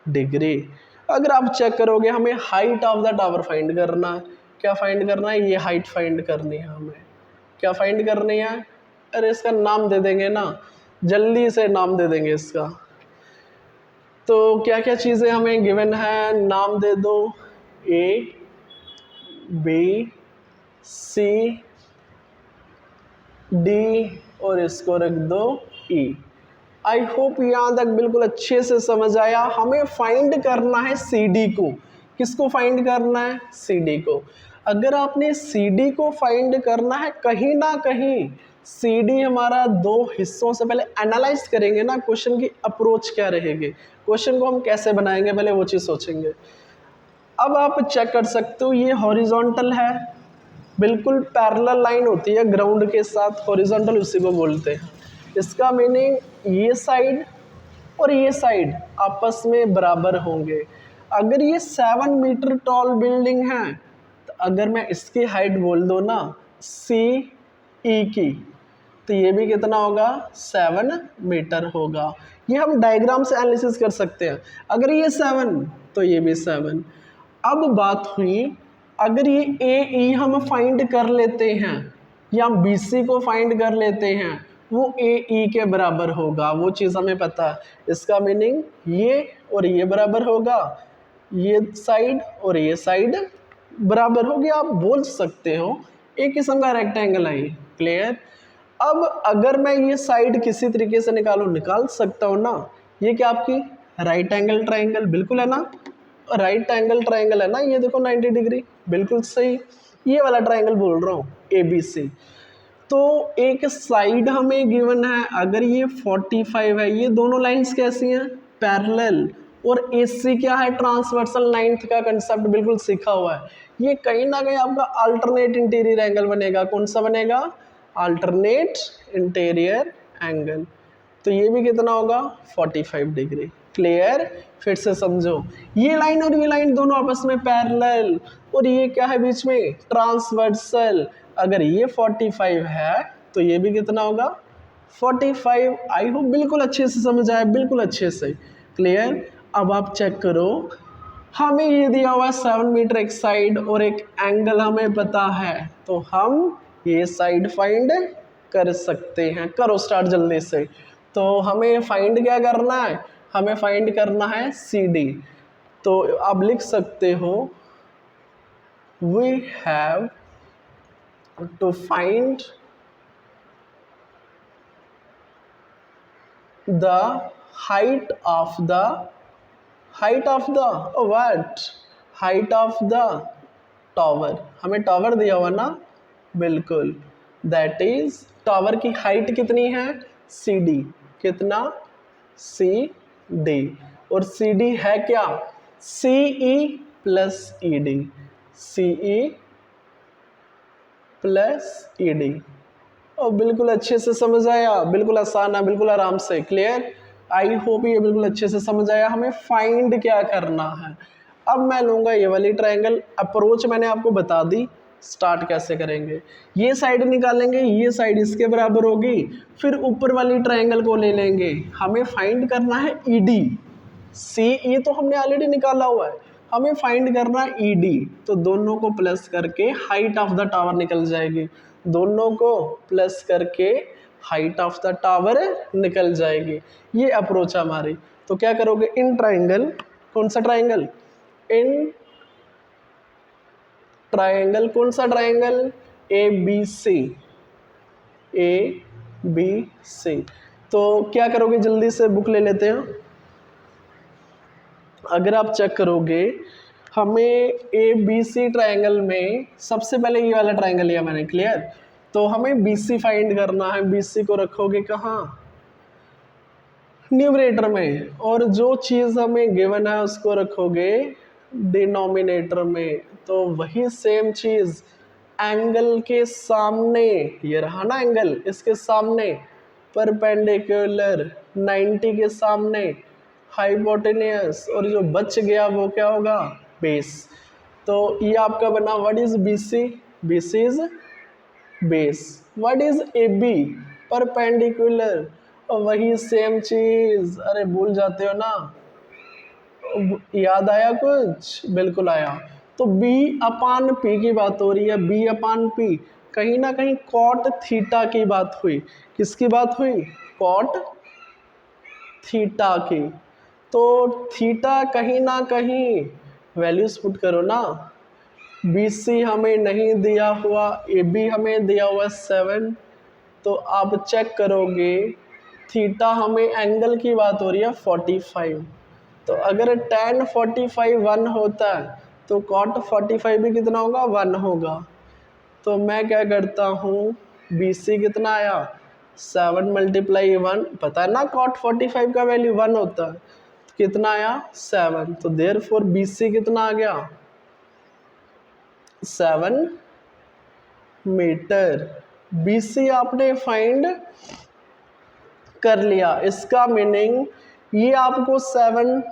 डिग्री। अगर आप चेक करोगे, हमें height of the tower find करना है। क्या फाइंड करना है? ये हाइट फाइंड करनी है हमें। क्या फाइंड करनी है? अरे इसका नाम दे देंगे ना, जल्दी से नाम दे देंगे इसका। तो क्या क्या चीज़ें हमें गिवन है, नाम दे दो। ए, बी, सी, डी और इसको रख दो ई। आई होप यहाँ तक बिल्कुल अच्छे से समझ आया। हमें फाइंड करना है सी डी को। किसको फाइंड करना है? सी डी को। अगर आपने सी डी को फाइंड करना है, कहीं ना कहीं सी डी हमारा 2 हिस्सों से पहले एनालाइज करेंगे ना, क्वेश्चन की अप्रोच क्या रहेगी, क्वेश्चन को हम कैसे बनाएंगे, पहले वो चीज़ सोचेंगे। अब आप चेक कर सकते हो, ये हॉरिजॉन्टल है, बिल्कुल पैरेलल लाइन होती है ग्राउंड के साथ, हॉरिजॉन्टल उसी को बोलते हैं। इसका मीनिंग ये साइड और ये साइड आपस में बराबर होंगे। अगर ये 7 मीटर टॉल बिल्डिंग है, तो अगर मैं इसकी हाइट बोल दो ना सी ई की, तो ये भी कितना होगा? 7 मीटर होगा। ये हम डायग्राम से एनालिसिस कर सकते हैं। अगर ये 7 तो ये भी 7। अब बात हुई, अगर ये ए ई हम फाइंड कर लेते हैं या बी सी को फाइंड कर लेते हैं, वो ए ई के बराबर होगा, वो चीज़ हमें पता है। इसका मीनिंग ये और ये बराबर होगा, ये साइड और ये साइड बराबर होगी। आप बोल सकते हो एक किस्म का रेक्टेंगल है। क्लियर? अब अगर मैं ये साइड किसी तरीके से निकाल सकता हूँ ना, ये क्या आपकी राइट एंगल ट्राइंगल बिल्कुल है ना, राइट एंगल ट्राइंगल है ना, ये देखो 90 डिग्री, बिल्कुल सही। ये वाला ट्राइंगल बोल रहा हूँ ए बी सी। तो एक साइड हमें गिवन है, अगर ये 45 है, ये दोनों लाइंस कैसी हैं? पैरेलल। और AC क्या है? ट्रांसवर्सल। 9th का कंसेप्ट बिल्कुल सीखा हुआ है। ये कहीं ना कहीं आपका अल्टरनेट इंटीरियर एंगल बनेगा। कौन सा बनेगा? Alternate interior angle. तो ये भी कितना होगा? 45 डिग्री। क्लियर? फिर से समझो, ये लाइन और ये लाइन दोनों आपस में पैरेलल, और ये क्या है बीच में? ट्रांसवर्सल। अगर ये 45 है तो ये भी कितना होगा? 45। आई होप बिल्कुल अच्छे से समझ आए, बिल्कुल अच्छे से। क्लियर? अब आप चेक करो, हमें ये दिया हुआ है 7 मीटर एक साइड और एक एंगल हमें पता है, तो हम ये साइड फाइंड कर सकते हैं। करो स्टार्ट जल्दी से। तो हमें फाइंड क्या करना है, हमें फाइंड करना है CD। तो आप लिख सकते हो we have to find the height of the what, height of the tower. हमें टावर दिया हुआ ना, बिल्कुल, दैट इज टावर की हाइट कितनी है CD, कितना CD, और CD है क्या CE plus ED, CE plus ED। और बिल्कुल अच्छे से समझ आया, बिल्कुल आसान है, बिल्कुल आराम से, क्लियर। आई होप ये बिल्कुल अच्छे से समझ आया। हमें फाइंड क्या करना है। अब मैं लूंगा ये वाली ट्रायंगल, अप्रोच मैंने आपको बता दी, स्टार्ट कैसे करेंगे। ये साइड निकालेंगे, ये साइड इसके बराबर होगी, फिर ऊपर वाली ट्रायंगल को ले लेंगे। हमें फाइंड करना है ED, CE तो हमने ऑलरेडी निकाला हुआ है, हमें फाइंड करना है ED। तो दोनों को प्लस करके हाइट ऑफ द टावर निकल जाएगी, दोनों को प्लस करके हाइट ऑफ द टावर निकल जाएगी। ये अप्रोच है हमारी। तो क्या करोगे, इन ट्राइंगल, कौन सा ट्राइंगल, इन ट्राइंगल, कौन सा ट्राइंगल, ABC, ABC। तो क्या करोगे, जल्दी से बुक ले लेते हैं। अगर आप चेक करोगे, हमें ABC ट्रायंगल में सबसे पहले ये वाला ट्रायंगल लिया मैंने, क्लियर। तो हमें BC फाइंड करना है। BC को रखोगे कहाँ, न्यूमरेटर में, और जो चीज़ हमें गिवन है उसको रखोगे डिनोमिनेटर में। तो वही सेम चीज़ एंगल के सामने, ये रहा ना एंगल, इसके सामने परपेंडिकुलर 90 के सामने हाइपोटेनियस, और जो बच गया वो क्या होगा, बेस। तो ये आपका बना, what is BC, BC is base. What is AB, perpendicular, और वही सेम चीज, अरे भूल जाते हो ना, याद आया कुछ, बिल्कुल आया। तो B/P की बात हो रही है, B/P, कहीं ना कहीं कॉट थीटा की बात हुई। किसकी बात हुई, कॉट थीटा की। तो थीटा कहीं ना कहीं, वैल्यूज पुट करो ना, BC हमें नहीं दिया हुआ, AB हमें दिया हुआ 7। तो आप चेक करोगे, थीटा हमें एंगल की बात हो रही है 45। तो अगर tan 45 1 होता है, तो cot 45 भी कितना होगा, 1 होगा। तो मैं क्या करता हूँ, BC कितना आया, 7 × 1, पता है ना cot 45 का वैल्यू 1 होता है, तो कितना आया 7। तो देयरफॉर BC कितना आ गया, 7 मीटर। BC आपने फाइंड कर लिया, इसका मीनिंग ये आपको 7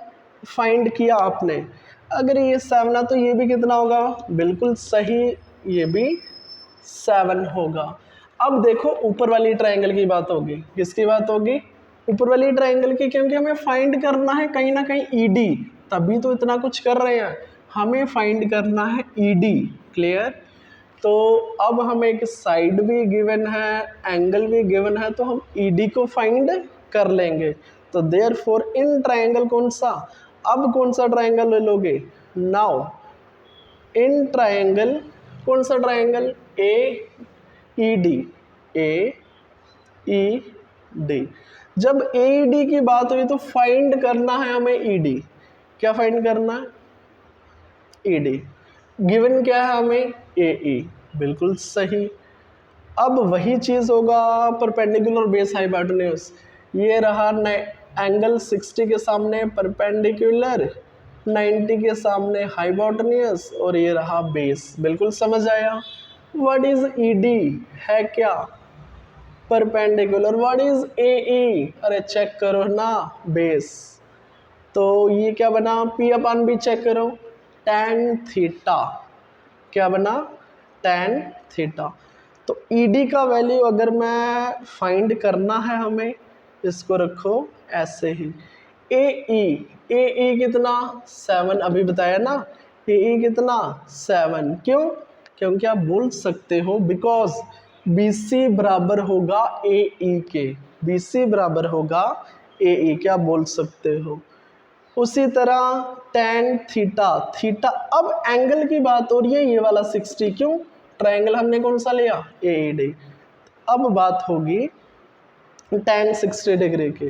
फाइंड किया आपने। अगर ये 7 है तो ये भी कितना होगा, बिल्कुल सही, ये भी 7 होगा। अब देखो ऊपर वाली ट्रायंगल की बात होगी, किसकी बात होगी, ऊपर वाली ट्रायंगल की, क्योंकि हमें फाइंड करना है कहीं ना कहीं ED, तभी तो इतना कुछ कर रहे हैं, हमें फाइंड करना है ED, क्लियर। तो अब हमें एक साइड भी गिवन है, एंगल भी गिवन है, तो हम ED को फाइंड कर लेंगे। तो देयरफॉर इन ट्रायंगल कौन सा, अब कौन सा ट्रायंगल ले लोगे, नाउ इन ट्रायंगल, कौन सा ट्रायंगल, AED, AED। जब AED की बात हुई तो फाइंड करना है हमें ED। क्या फाइंड करना है, ED। गिवन क्या है हमें, AE, बिल्कुल सही। अब वही चीज़ होगा परपेंडिकुलर बेस हाइपोटेन्यूज, ये रहा एंगल 60 के सामने परपेंडिकुलर, 90 के सामने हाइपोटेन्यूज, और ये रहा बेस, बिल्कुल समझ आया। व्हाट इज ED, है क्या, परपेंडिकुलर। व्हाट इज AE, अरे चेक करो ना, बेस। तो ये क्या बना, P/B चेक करो, tan थीटा, क्या बना, tan थीटा। तो ED का वैल्यू अगर मैं फाइंड करना है हमें, इसको रखो ऐसे ही, ए कितना 7, अभी बताया ना, ए कितना 7, क्यों? क्योंकि आप बोल सकते हो बिकॉज BC बराबर होगा ए के, BC बराबर होगा ए के, आप बोल सकते हो। उसी तरह tan थीटा, थीटा अब एंगल की बात हो रही है, ये वाला 60, क्यों? ट्रायंगल हमने कौन सा लिया? AED। अब बात होगी tan 60 डिग्री की,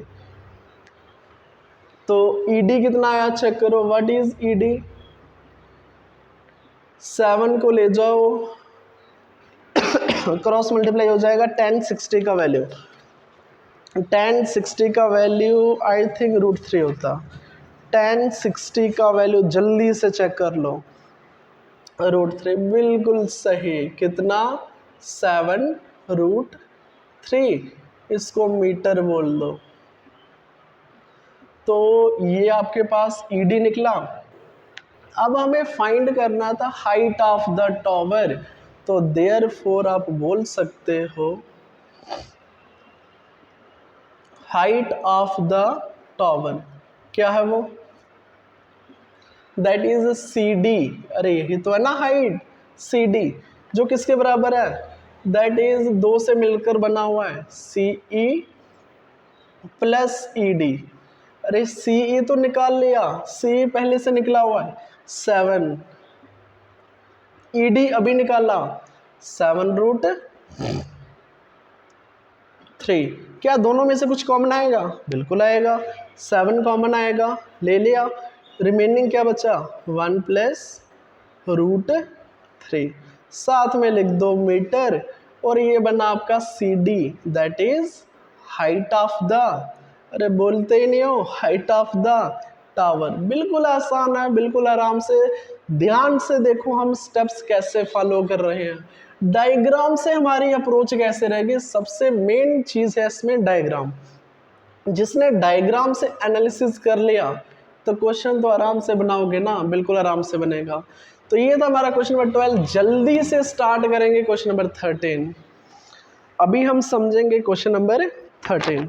तो ED कितना आया चेक करो, व्हाट इज ED? 7 को ले जाओ क्रॉस मल्टीप्लाई हो जाएगा, tan 60 का वैल्यू, tan 60 का वैल्यू आई थिंक √3 होता। tan 60 का वैल्यू जल्दी से चेक कर लो, √3 बिल्कुल सही, कितना? 7√3, इसको मीटर बोल दो। तो ये आपके पास ED निकला। अब हमें फाइंड करना था हाइट ऑफ द टॉवर, तो देयरफॉर आप बोल सकते हो हाइट ऑफ द टॉवर क्या है वो? That is CD। अरे यही तो है ना हाइट, CD, जो किसके बराबर है? दैट इज 2 से मिलकर बना हुआ है, CE प्लस ED। अरे CE तो निकाल लिया, CE पहले से निकला हुआ है 7, ED अभी निकाला 7√3। क्या दोनों में से कुछ कॉमन आएगा? बिल्कुल आएगा, 7 कॉमन आएगा, ले लिया, रिमेनिंग क्या बचा? 1 प्लस √3, साथ में लिख दो मीटर, और ये बना आपका CD, that is height of the, अरे बोलते ही नहीं हो, हाइट ऑफ द टावर। बिल्कुल आसान है, बिल्कुल आराम से, ध्यान से देखो हम स्टेप्स कैसे फॉलो कर रहे हैं, डायग्राम से हमारी अप्रोच कैसे रहेगी। सबसे मेन चीज है इसमें डायग्राम, जिसने डायग्राम से एनालिसिस कर लिया तो क्वेश्चन तो आराम से बनाओगे ना, बिल्कुल आराम से बनेगा। तो ये था हमारा क्वेश्चन नंबर 12। जल्दी से स्टार्ट करेंगे क्वेश्चन नंबर 13। अभी हम समझेंगे क्वेश्चन नंबर 13।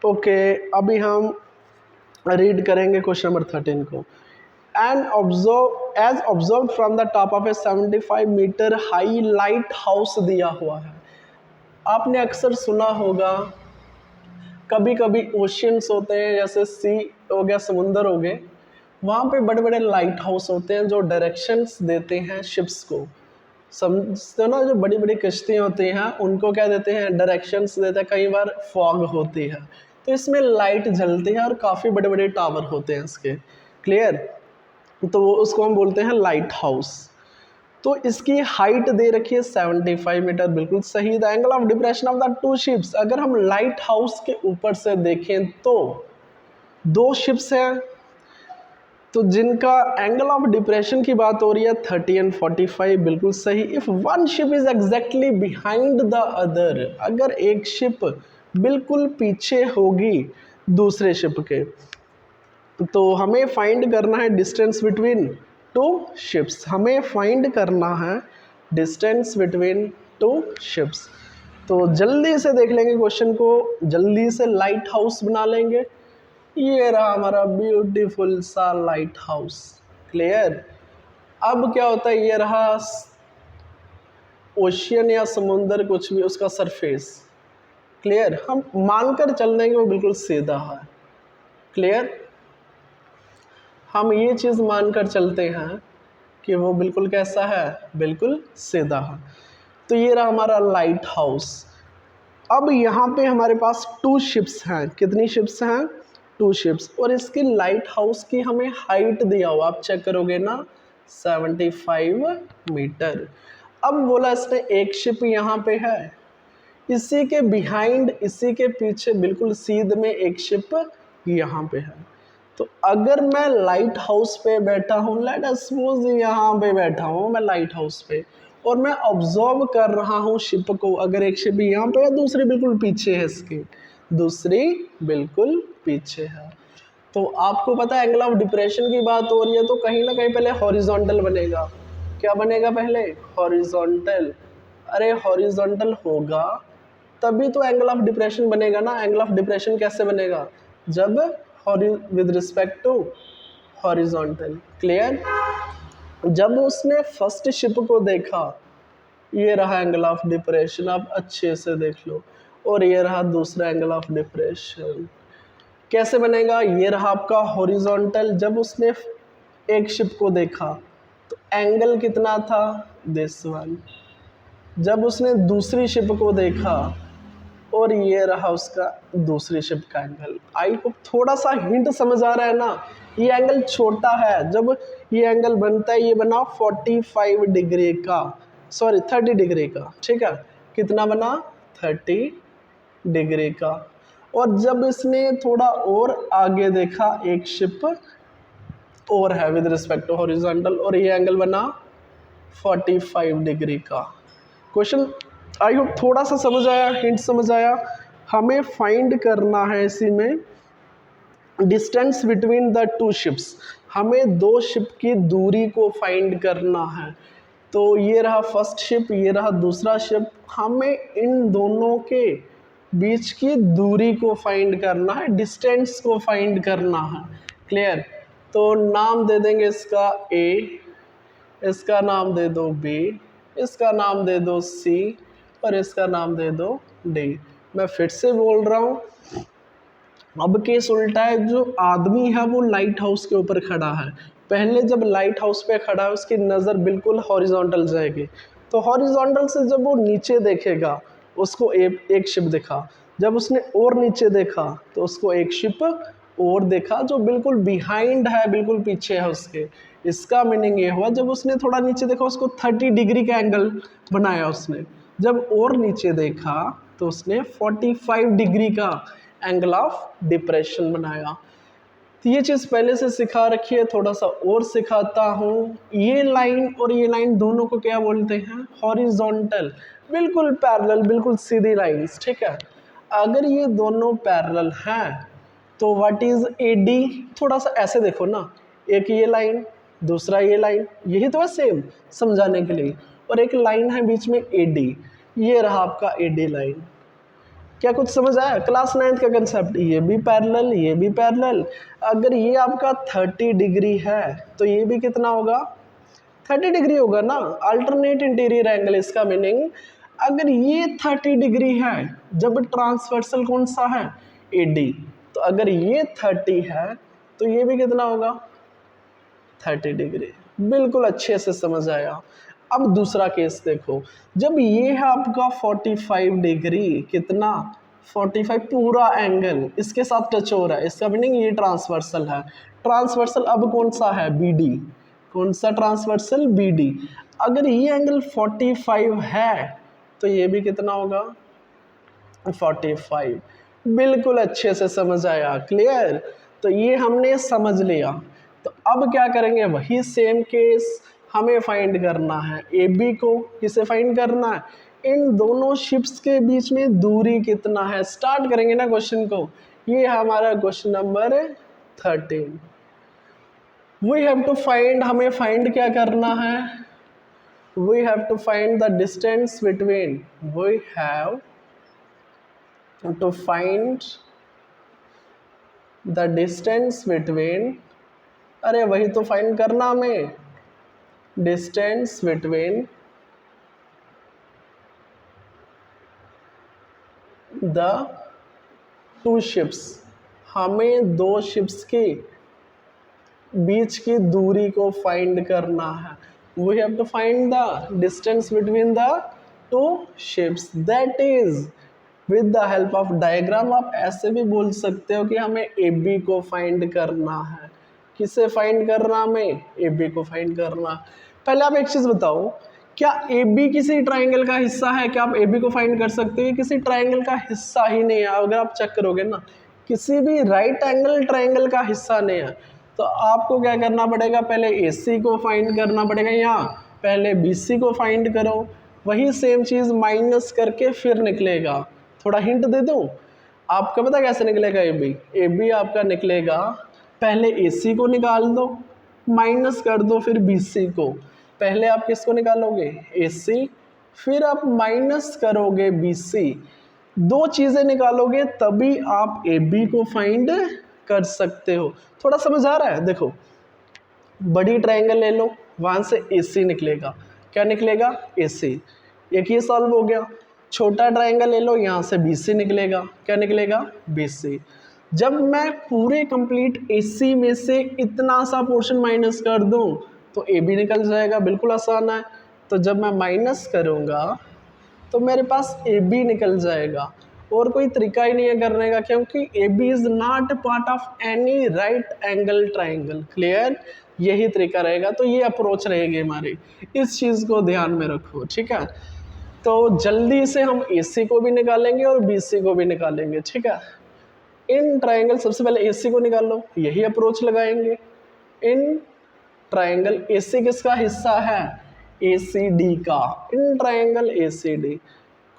ओके, अभी हम रीड करेंगे क्वेश्चन नंबर 13 को। As observe from the top of a 75 metre high lighthouse दिया हुआ है। आपने अक्सर सुना होगा, कभी कभी ओशियंस होते हैं, जैसे सी हो गया, समुंदर हो गए, वहाँ पे बड़े बड़े लाइट हाउस होते हैं जो डायरेक्शंस देते हैं शिप्स को। समझते हो ना, जो बड़ी बड़ी कश्तियाँ होती हैं उनको क्या देते हैं? डायरेक्शंस देते हैं। कई बार फॉग होती है तो इसमें लाइट जलती है और काफ़ी बड़े बड़े टावर होते हैं इसके, क्लियर? तो वो उसको हम बोलते हैं लाइट हाउस। तो इसकी हाइट दे रखी है 75 मीटर, बिल्कुल सही। The angle of depression of the 2 ships, अगर हम लाइट हाउस के ऊपर से देखें तो 2 शिप्स हैं, तो जिनका एंगल ऑफ डिप्रेशन की बात हो रही है 30 एंड 45, बिल्कुल सही। If one ship is exactly behind the other, अगर एक शिप बिल्कुल पीछे होगी दूसरे शिप के, तो हमें फाइंड करना है डिस्टेंस बिटवीन 2 शिप्स। हमें फाइंड करना है डिस्टेंस बिटवीन 2 शिप्स। तो जल्दी से देख लेंगे क्वेश्चन को, जल्दी से लाइट हाउस बना लेंगे। ये रहा हमारा ब्यूटीफुल सा लाइट हाउस, क्लियर? अब क्या होता है, ये रहा ओशियन या समुंदर, कुछ भी, उसका सरफेस, क्लियर? हम मानकर चल देंगे वो बिल्कुल सीधा है, क्लियर? हम ये चीज़ मानकर चलते हैं कि वो बिल्कुल कैसा है? बिल्कुल सीधा है। तो ये रहा हमारा लाइट हाउस। अब यहाँ पे हमारे पास 2 शिप्स हैं। कितनी शिप्स हैं? 2 शिप्स। और इसकी लाइट हाउस की हमें हाइट दिया हुआ, आप चेक करोगे ना, 75 मीटर। अब बोला इसने एक शिप यहाँ पे है, इसी के बिहाइंड, इसी के पीछे बिल्कुल सीध में एक शिप यहाँ पे है। तो अगर मैं लाइट हाउस पे बैठा हूँ, लेट अस सपोज यहाँ पे बैठा हूँ मैं लाइट हाउस पे, और मैं ऑब्जर्व कर रहा हूँ शिप को, अगर एक शिप यहाँ पे है दूसरी बिल्कुल पीछे है इसके, दूसरी बिल्कुल पीछे है। तो आपको पता है एंगल ऑफ डिप्रेशन की बात हो रही है तो कहीं ना कहीं पहले हॉरिजॉन्टल बनेगा। क्या बनेगा पहले? हॉरिजॉन्टल। अरे हॉरिजॉन्टल होगा तभी तो एंगल ऑफ डिप्रेशन बनेगा ना। एंगल ऑफ डिप्रेशन कैसे बनेगा? जब with respect to horizontal. Clear? जब उसने फर्स्ट शिप को देखा, ये रहा एंगल ऑफ डिप्रेशन, आप अच्छे से देख लो, और ये रहा दूसरा एंगल ऑफ डिप्रेशन। कैसे बनेगा? ये रहा आपका हॉरिजॉन्टल। जब उसने एक शिप को देखा तो एंगल कितना था? This one. जब उसने दूसरी शिप को देखा और ये रहा उसका दूसरी शिप का एंगल। आई होप थोड़ा सा हिंट समझ आ रहा है ना। ये एंगल छोटा है, जब ये एंगल बनता है ये बना 45 डिग्री का, सॉरी 30 डिग्री का, ठीक है। कितना बना? 30 डिग्री का। और जब इसने थोड़ा और आगे देखा, एक शिप और है विद रिस्पेक्ट टू हॉरिजॉन्टल, और ये एंगल बना 45 डिग्री का। क्वेश्चन आई होप थोड़ा सा समझ आया, हिंट समझ आया। हमें फाइंड करना है इसी में distance between the two ships. हमें दो शिप की दूरी को फाइंड करना है। तो ये रहा फर्स्ट शिप, ये रहा दूसरा शिप। हमें इन दोनों के बीच की दूरी को फाइंड करना है, डिस्टेंस को फाइंड करना है। क्लियर? तो नाम दे देंगे इसका ए, इसका नाम दे दो बी, इसका नाम दे दो सी, और इसका नाम दे दो डी। मैं फिर से बोल रहा हूँ, अब केस उल्टा है। जो आदमी है वो लाइट हाउस के ऊपर खड़ा है। पहले जब लाइट हाउस पे खड़ा है उसकी नज़र बिल्कुल हॉरिजॉन्टल जाएगी। तो हॉरिजॉन्टल से जब वो नीचे देखेगा उसको एक शिप दिखा। जब उसने और नीचे देखा तो उसको एक शिप और देखा जो बिल्कुल बिहाइंड है, बिल्कुल पीछे है उसके। इसका मीनिंग ये हुआ जब उसने थोड़ा नीचे देखा उसको 30 डिग्री का एंगल बनाया उसने। जब और नीचे देखा तो उसने 45 डिग्री का एंगल ऑफ डिप्रेशन बनाया। तो ये चीज़ पहले से सिखा रखी है, थोड़ा सा और सिखाता हूँ। ये लाइन और ये लाइन दोनों को क्या बोलते हैं? हॉरिजॉन्टल, बिल्कुल पैरेलल, बिल्कुल सीधी लाइंस, ठीक है। अगर ये दोनों पैरेलल हैं तो व्हाट इज ए डी? थोड़ा सा ऐसे देखो ना, एक ये लाइन दूसरा ये लाइन, यही तो है सेम समझाने के लिए। और एक लाइन है बीच में ए डी, ये रहा आपका ए डी लाइन। क्या कुछ समझ आया? क्लास 9th का कंसेप्ट। ये भी पैरेलल, ये भी पैरेलल। अगर ये आपका 30 डिग्री है तो ये भी कितना होगा? 30 डिग्री होगा ना। अल्टरनेट इंटीरियर एंगल, इसका मीनिंग अगर ये 30 डिग्री है जब ट्रांसवर्सल कौन सा है? एडी। तो अगर ये 30 है तो ये भी कितना होगा? 30 डिग्री। बिल्कुल अच्छे से समझ आया। अब दूसरा केस देखो, जब ये है आपका 45 डिग्री, कितना? 45 पूरा एंगल इसके साथ टच हो रहा है, इसका मीनिंग ये ट्रांसवर्सल है। ट्रांसवर्सल अब कौन सा है? बीडी। कौन सा ट्रांसवर्सल? बीडी। अगर ये एंगल 45 है तो ये भी कितना होगा? 45। बिल्कुल अच्छे से समझ आया। क्लियर? तो ये हमने समझ लिया। तो अब क्या करेंगे? वही सेम केस हमें फाइंड करना है। ए बी को किसे फाइंड करना है? इन दोनों शिप्स के बीच में दूरी कितना है। स्टार्ट करेंगे ना क्वेश्चन को। ये हमारा question number 13। We have to find, हमें फाइंड क्या करना है? We have to find the distance between, we have to find the distance between, अरे वही तो फाइंड करना हमें, distance between the two ships. हमें दो शिप्स के बीच की दूरी को फाइंड करना है। We have to find the distance between the two ships, that is with the help of diagram. आप ऐसे भी बोल सकते हो कि हमें ए बी को फाइंड करना है। किसे फाइंड करना? हमें ए बी को फाइंड करना। पहले आप एक चीज़ बताओ, क्या ए बी किसी ट्राइंगल का हिस्सा है? क्या आप ए बी को फाइंड कर सकते हो? ये किसी ट्राइंगल का हिस्सा ही नहीं है। अगर आप चेक करोगे ना, किसी भी राइट एंगल ट्राइंगल का हिस्सा नहीं है। तो आपको क्या करना पड़ेगा? पहले ए सी को फाइंड करना पड़ेगा, या पहले बी सी को फाइंड करो। वही सेम चीज़ माइनस करके फिर निकलेगा। थोड़ा हिंट दे दूँ, आपका पता कैसे निकलेगा ए बी आपका निकलेगा, पहले ए सी को निकाल दो, माइनस कर दो फिर बी सी को। पहले आप किसको निकालोगे, ए सी, फिर आप माइनस करोगे बी सी। दो चीज़ें निकालोगे तभी आप ए बी को फाइंड कर सकते हो। थोड़ा समझ आ रहा है? देखो, बड़ी ट्रायंगल ले लो, वहाँ से ए सी निकलेगा। क्या निकलेगा, ए सी। एक ये सॉल्व हो गया। छोटा ट्रायंगल ले लो, यहाँ से बी सी निकलेगा। क्या निकलेगा, बी सी। जब मैं पूरे कंप्लीट ए सी में से इतना सा पोर्शन माइनस कर दूं तो ए बी निकल जाएगा। बिल्कुल आसान है। तो जब मैं माइनस करूँगा तो मेरे पास ए बी निकल जाएगा। और कोई तरीका ही नहीं है करने का, क्योंकि A B is not part of any right angle triangle. Clear? यही तरीका रहेगा। तो ये अप्रोच रहेगी हमारी, इस चीज़ को ध्यान में रखो, ठीक है। तो जल्दी से हम ए सी को भी निकालेंगे और बी सी को भी निकालेंगे, ठीक है। इन ट्राइंगल सबसे पहले ए सी को निकाल लो, यही अप्रोच लगाएंगे। इन ट्राइंगल ए सी किसका हिस्सा है, ए सी डी का। इन ट्राइंगल ए सी डी,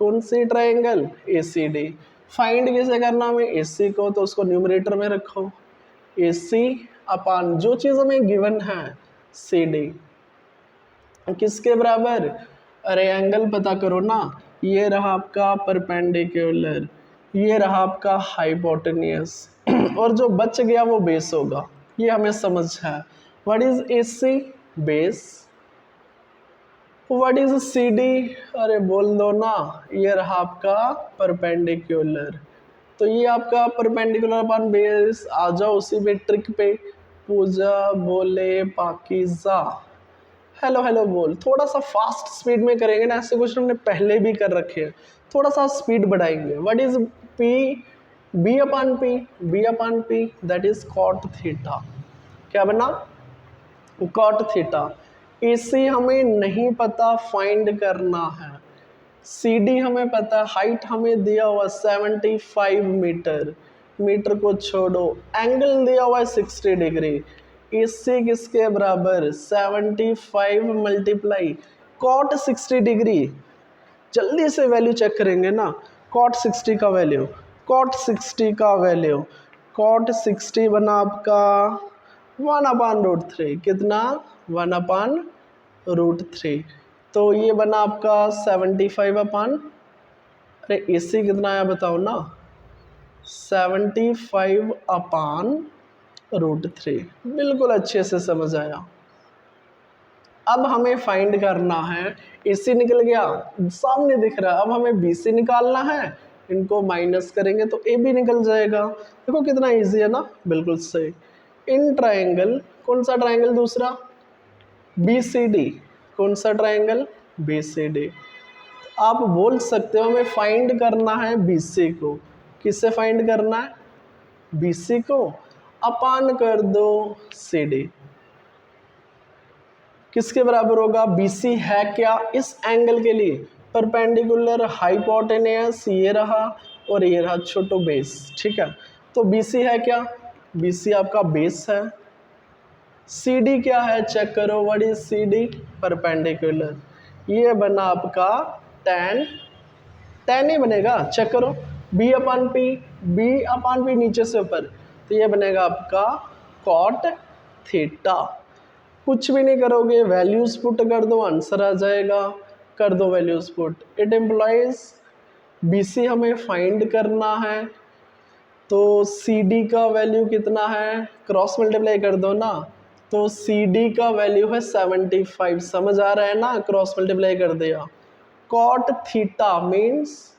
कौन सी ट्राइंगल, ए सी डी। फाइंड कैसे करना हमें ए सी को, तो उसको न्यूमरेटर में रखो, ए सी अपान जो चीज़ हमें गिवन है सी डी, किसके बराबर, अरे एंगल पता करो ना। ये रहा आपका परपेंडिकुलर, ये रहा आपका हाइपोटेनियस, और जो बच गया वो बेस होगा। ये हमें समझ है। What is A C, base. What is C D, अरे बोल दो ना, ये रहा आपका परपेंडिकुलर। तो ये आपका परपेंडिकुलर अपन बेस। आ जाओ उसी पे ट्रिक पे। पूजा बोले पाकीज़ा, हेलो हेलो बोल। थोड़ा सा फास्ट स्पीड में करेंगे ना, ऐसे क्वेश्चन हमने पहले भी कर रखे हैं, थोड़ा सा स्पीड बढ़ाएंगे। What is P, B upon P, B upon P that is cot theta. क्या बना, कॉट थीटा। ए सी हमें नहीं पता, फाइंड करना है। सी डी हमें पता, हाइट हमें दिया हुआ 75 मीटर, मीटर को छोड़ो। एंगल दिया हुआ है 60 डिग्री। इससे किसके बराबर, 75 मल्टीप्लाई कॉट 60 डिग्री। जल्दी से वैल्यू चेक करेंगे ना। कॉट 60 का वैल्यू, कॉट 60 का वैल्यू, कॉट 60 बना आपका 1/√3। कितना, 1/√3। तो ये बना आपका 75 अपान, अरे ए सी कितना आया बताओ ना, 75/√3। बिल्कुल अच्छे से समझ आया। अब हमें फाइंड करना है, ए सी निकल गया, सामने दिख रहा है। अब हमें बी सी निकालना है, इनको माइनस करेंगे तो ए बी निकल जाएगा। देखो कितना इजी है ना, बिल्कुल सही। इन ट्राइंगल, कौन सा ट्राइंगल दूसरा, बी सी डी। कौन सा ट्राइंगल, बी सी डी। आप बोल सकते हो हमें फाइंड करना है बी सी को। किससे फाइंड करना है, बी सी को अपान कर दो सी डी। किसके बराबर होगा, बी सी है क्या इस एंगल के लिए, परपेंडिकुलर हाइपोटेनियस, ये रहा और ये रहा छोटो बेस, ठीक है। तो बी सी है क्या, बी सी आपका बेस है। सी डी क्या है, चेक करो। What is C D, perpendicular. ये बना आपका tan, tan ही बनेगा, चेक करो। B upon P, B upon P नीचे से ऊपर, तो ये बनेगा आपका कॉट थीटा। कुछ भी नहीं करोगे, वैल्यूज पुट कर दो, आंसर आ जाएगा। कर दो values put. It implies B C हमें फाइंड करना है, तो सी डी का वैल्यू कितना है, क्रॉस मल्टीप्लाई कर दो ना। तो सी डी का वैल्यू है 75, समझ आ रहा है ना, क्रॉस मल्टीप्लाई कर दिया। Cot theta means,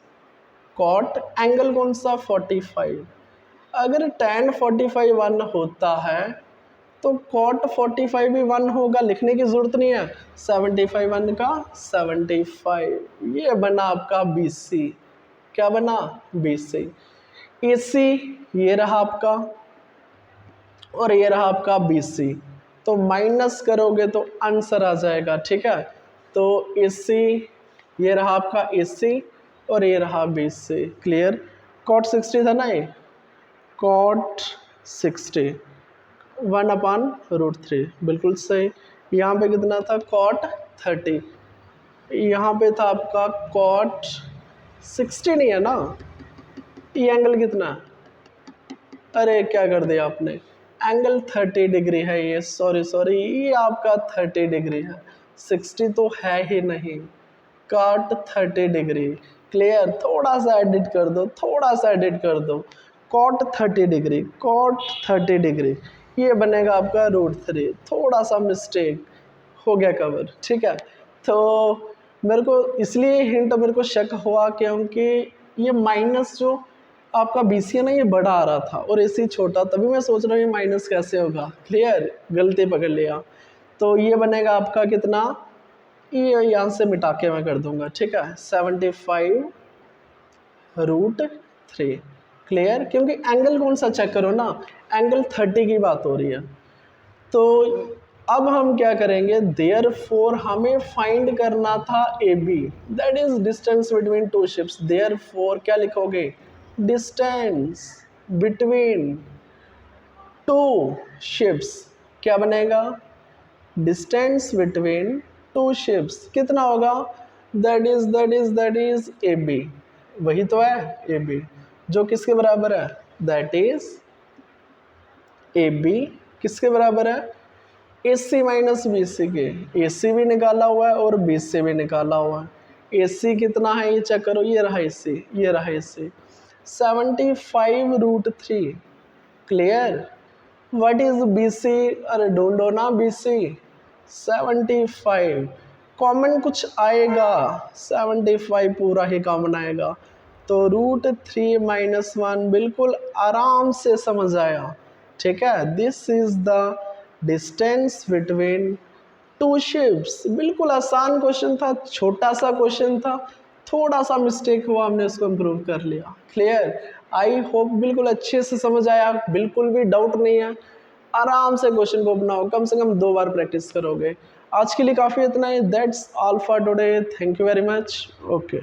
cot angle कौन सा, 45। अगर tan 45 1 होता है तो कॉट 45 भी 1 होगा, लिखने की जरूरत नहीं है। 75 1 का 75, ये बना आपका बी सी। क्या बना, बी सी। ए सी ये रहा आपका, और ये रहा आपका बी सी। तो माइनस करोगे तो आंसर आ जाएगा, ठीक है। तो ए सी, ये रहा आपका ए सी और ये रहा बी सी। क्लियर। कॉट 60 था ना, ये कॉट 60 1/√3, बिल्कुल सही। यहाँ पे कितना था, कॉट 30। यहाँ पे था आपका कॉट 60 नहीं है ना, ये एंगल कितना है? अरे क्या कर दिया आपने, एंगल 30 डिग्री है ये, सॉरी ये आपका 30 डिग्री है, 60 तो है ही नहीं, काट 30 डिग्री। क्लियर, थोड़ा सा एडिट कर दो, थोड़ा सा एडिट कर दो, कॉट 30 डिग्री, कॉट 30 डिग्री, ये बनेगा आपका √3। थोड़ा सा मिस्टेक हो गया कवर, ठीक है। तो मेरे को इसलिए हिंट मेरे को शक हुआ क्योंकि ये माइनस जो आपका BC है ना, ये बड़ा आ रहा था और AC छोटा, तभी मैं सोच रहा हूँ ये माइनस कैसे होगा। क्लियर, गलती पकड़ लिया। तो ये बनेगा आपका कितना, ये यहाँ से मिटा के मैं कर दूंगा, ठीक है, 75√3। क्लियर, क्योंकि एंगल कौन सा चेक करो ना, एंगल 30 की बात हो रही है। तो अब हम क्या करेंगे, देयरफॉर हमें फाइंड करना था AB, that is distance between two ships. Therefore क्या लिखोगे, डिस्टेंस बिटवीन टू शिप्स, क्या बनेगा, डिस्टेंस बिटवीन टू शिप्स कितना होगा, दैट इज AB, वही तो है AB, जो किसके बराबर है, दैट इज AB किसके बराबर है, AC माइनस BC के। AC भी निकाला हुआ है और BC भी निकाला हुआ है। AC कितना है ये चेक करो, ये रहा AC, ये रहा AC, 75√3। Clear, what is BC, अरे ढूंढो ना BC, 75 कॉमन कुछ आएगा, 75 पूरा ही कॉमन आएगा, तो √3 - 1 बिल्कुल आराम से समझ आया, ठीक है। This is the distance between two ships. बिल्कुल आसान क्वेश्चन था, छोटा सा क्वेश्चन था, थोड़ा सा मिस्टेक हुआ, हमने उसको इम्प्रूव कर लिया। क्लियर, आई होप बिल्कुल अच्छे से समझ आया, बिल्कुल भी डाउट नहीं है। आराम से क्वेश्चन को बनाओ, कम से कम 2 बार प्रैक्टिस करोगे। आज के लिए काफ़ी इतना ही, that's all for today, thank you very much, okay.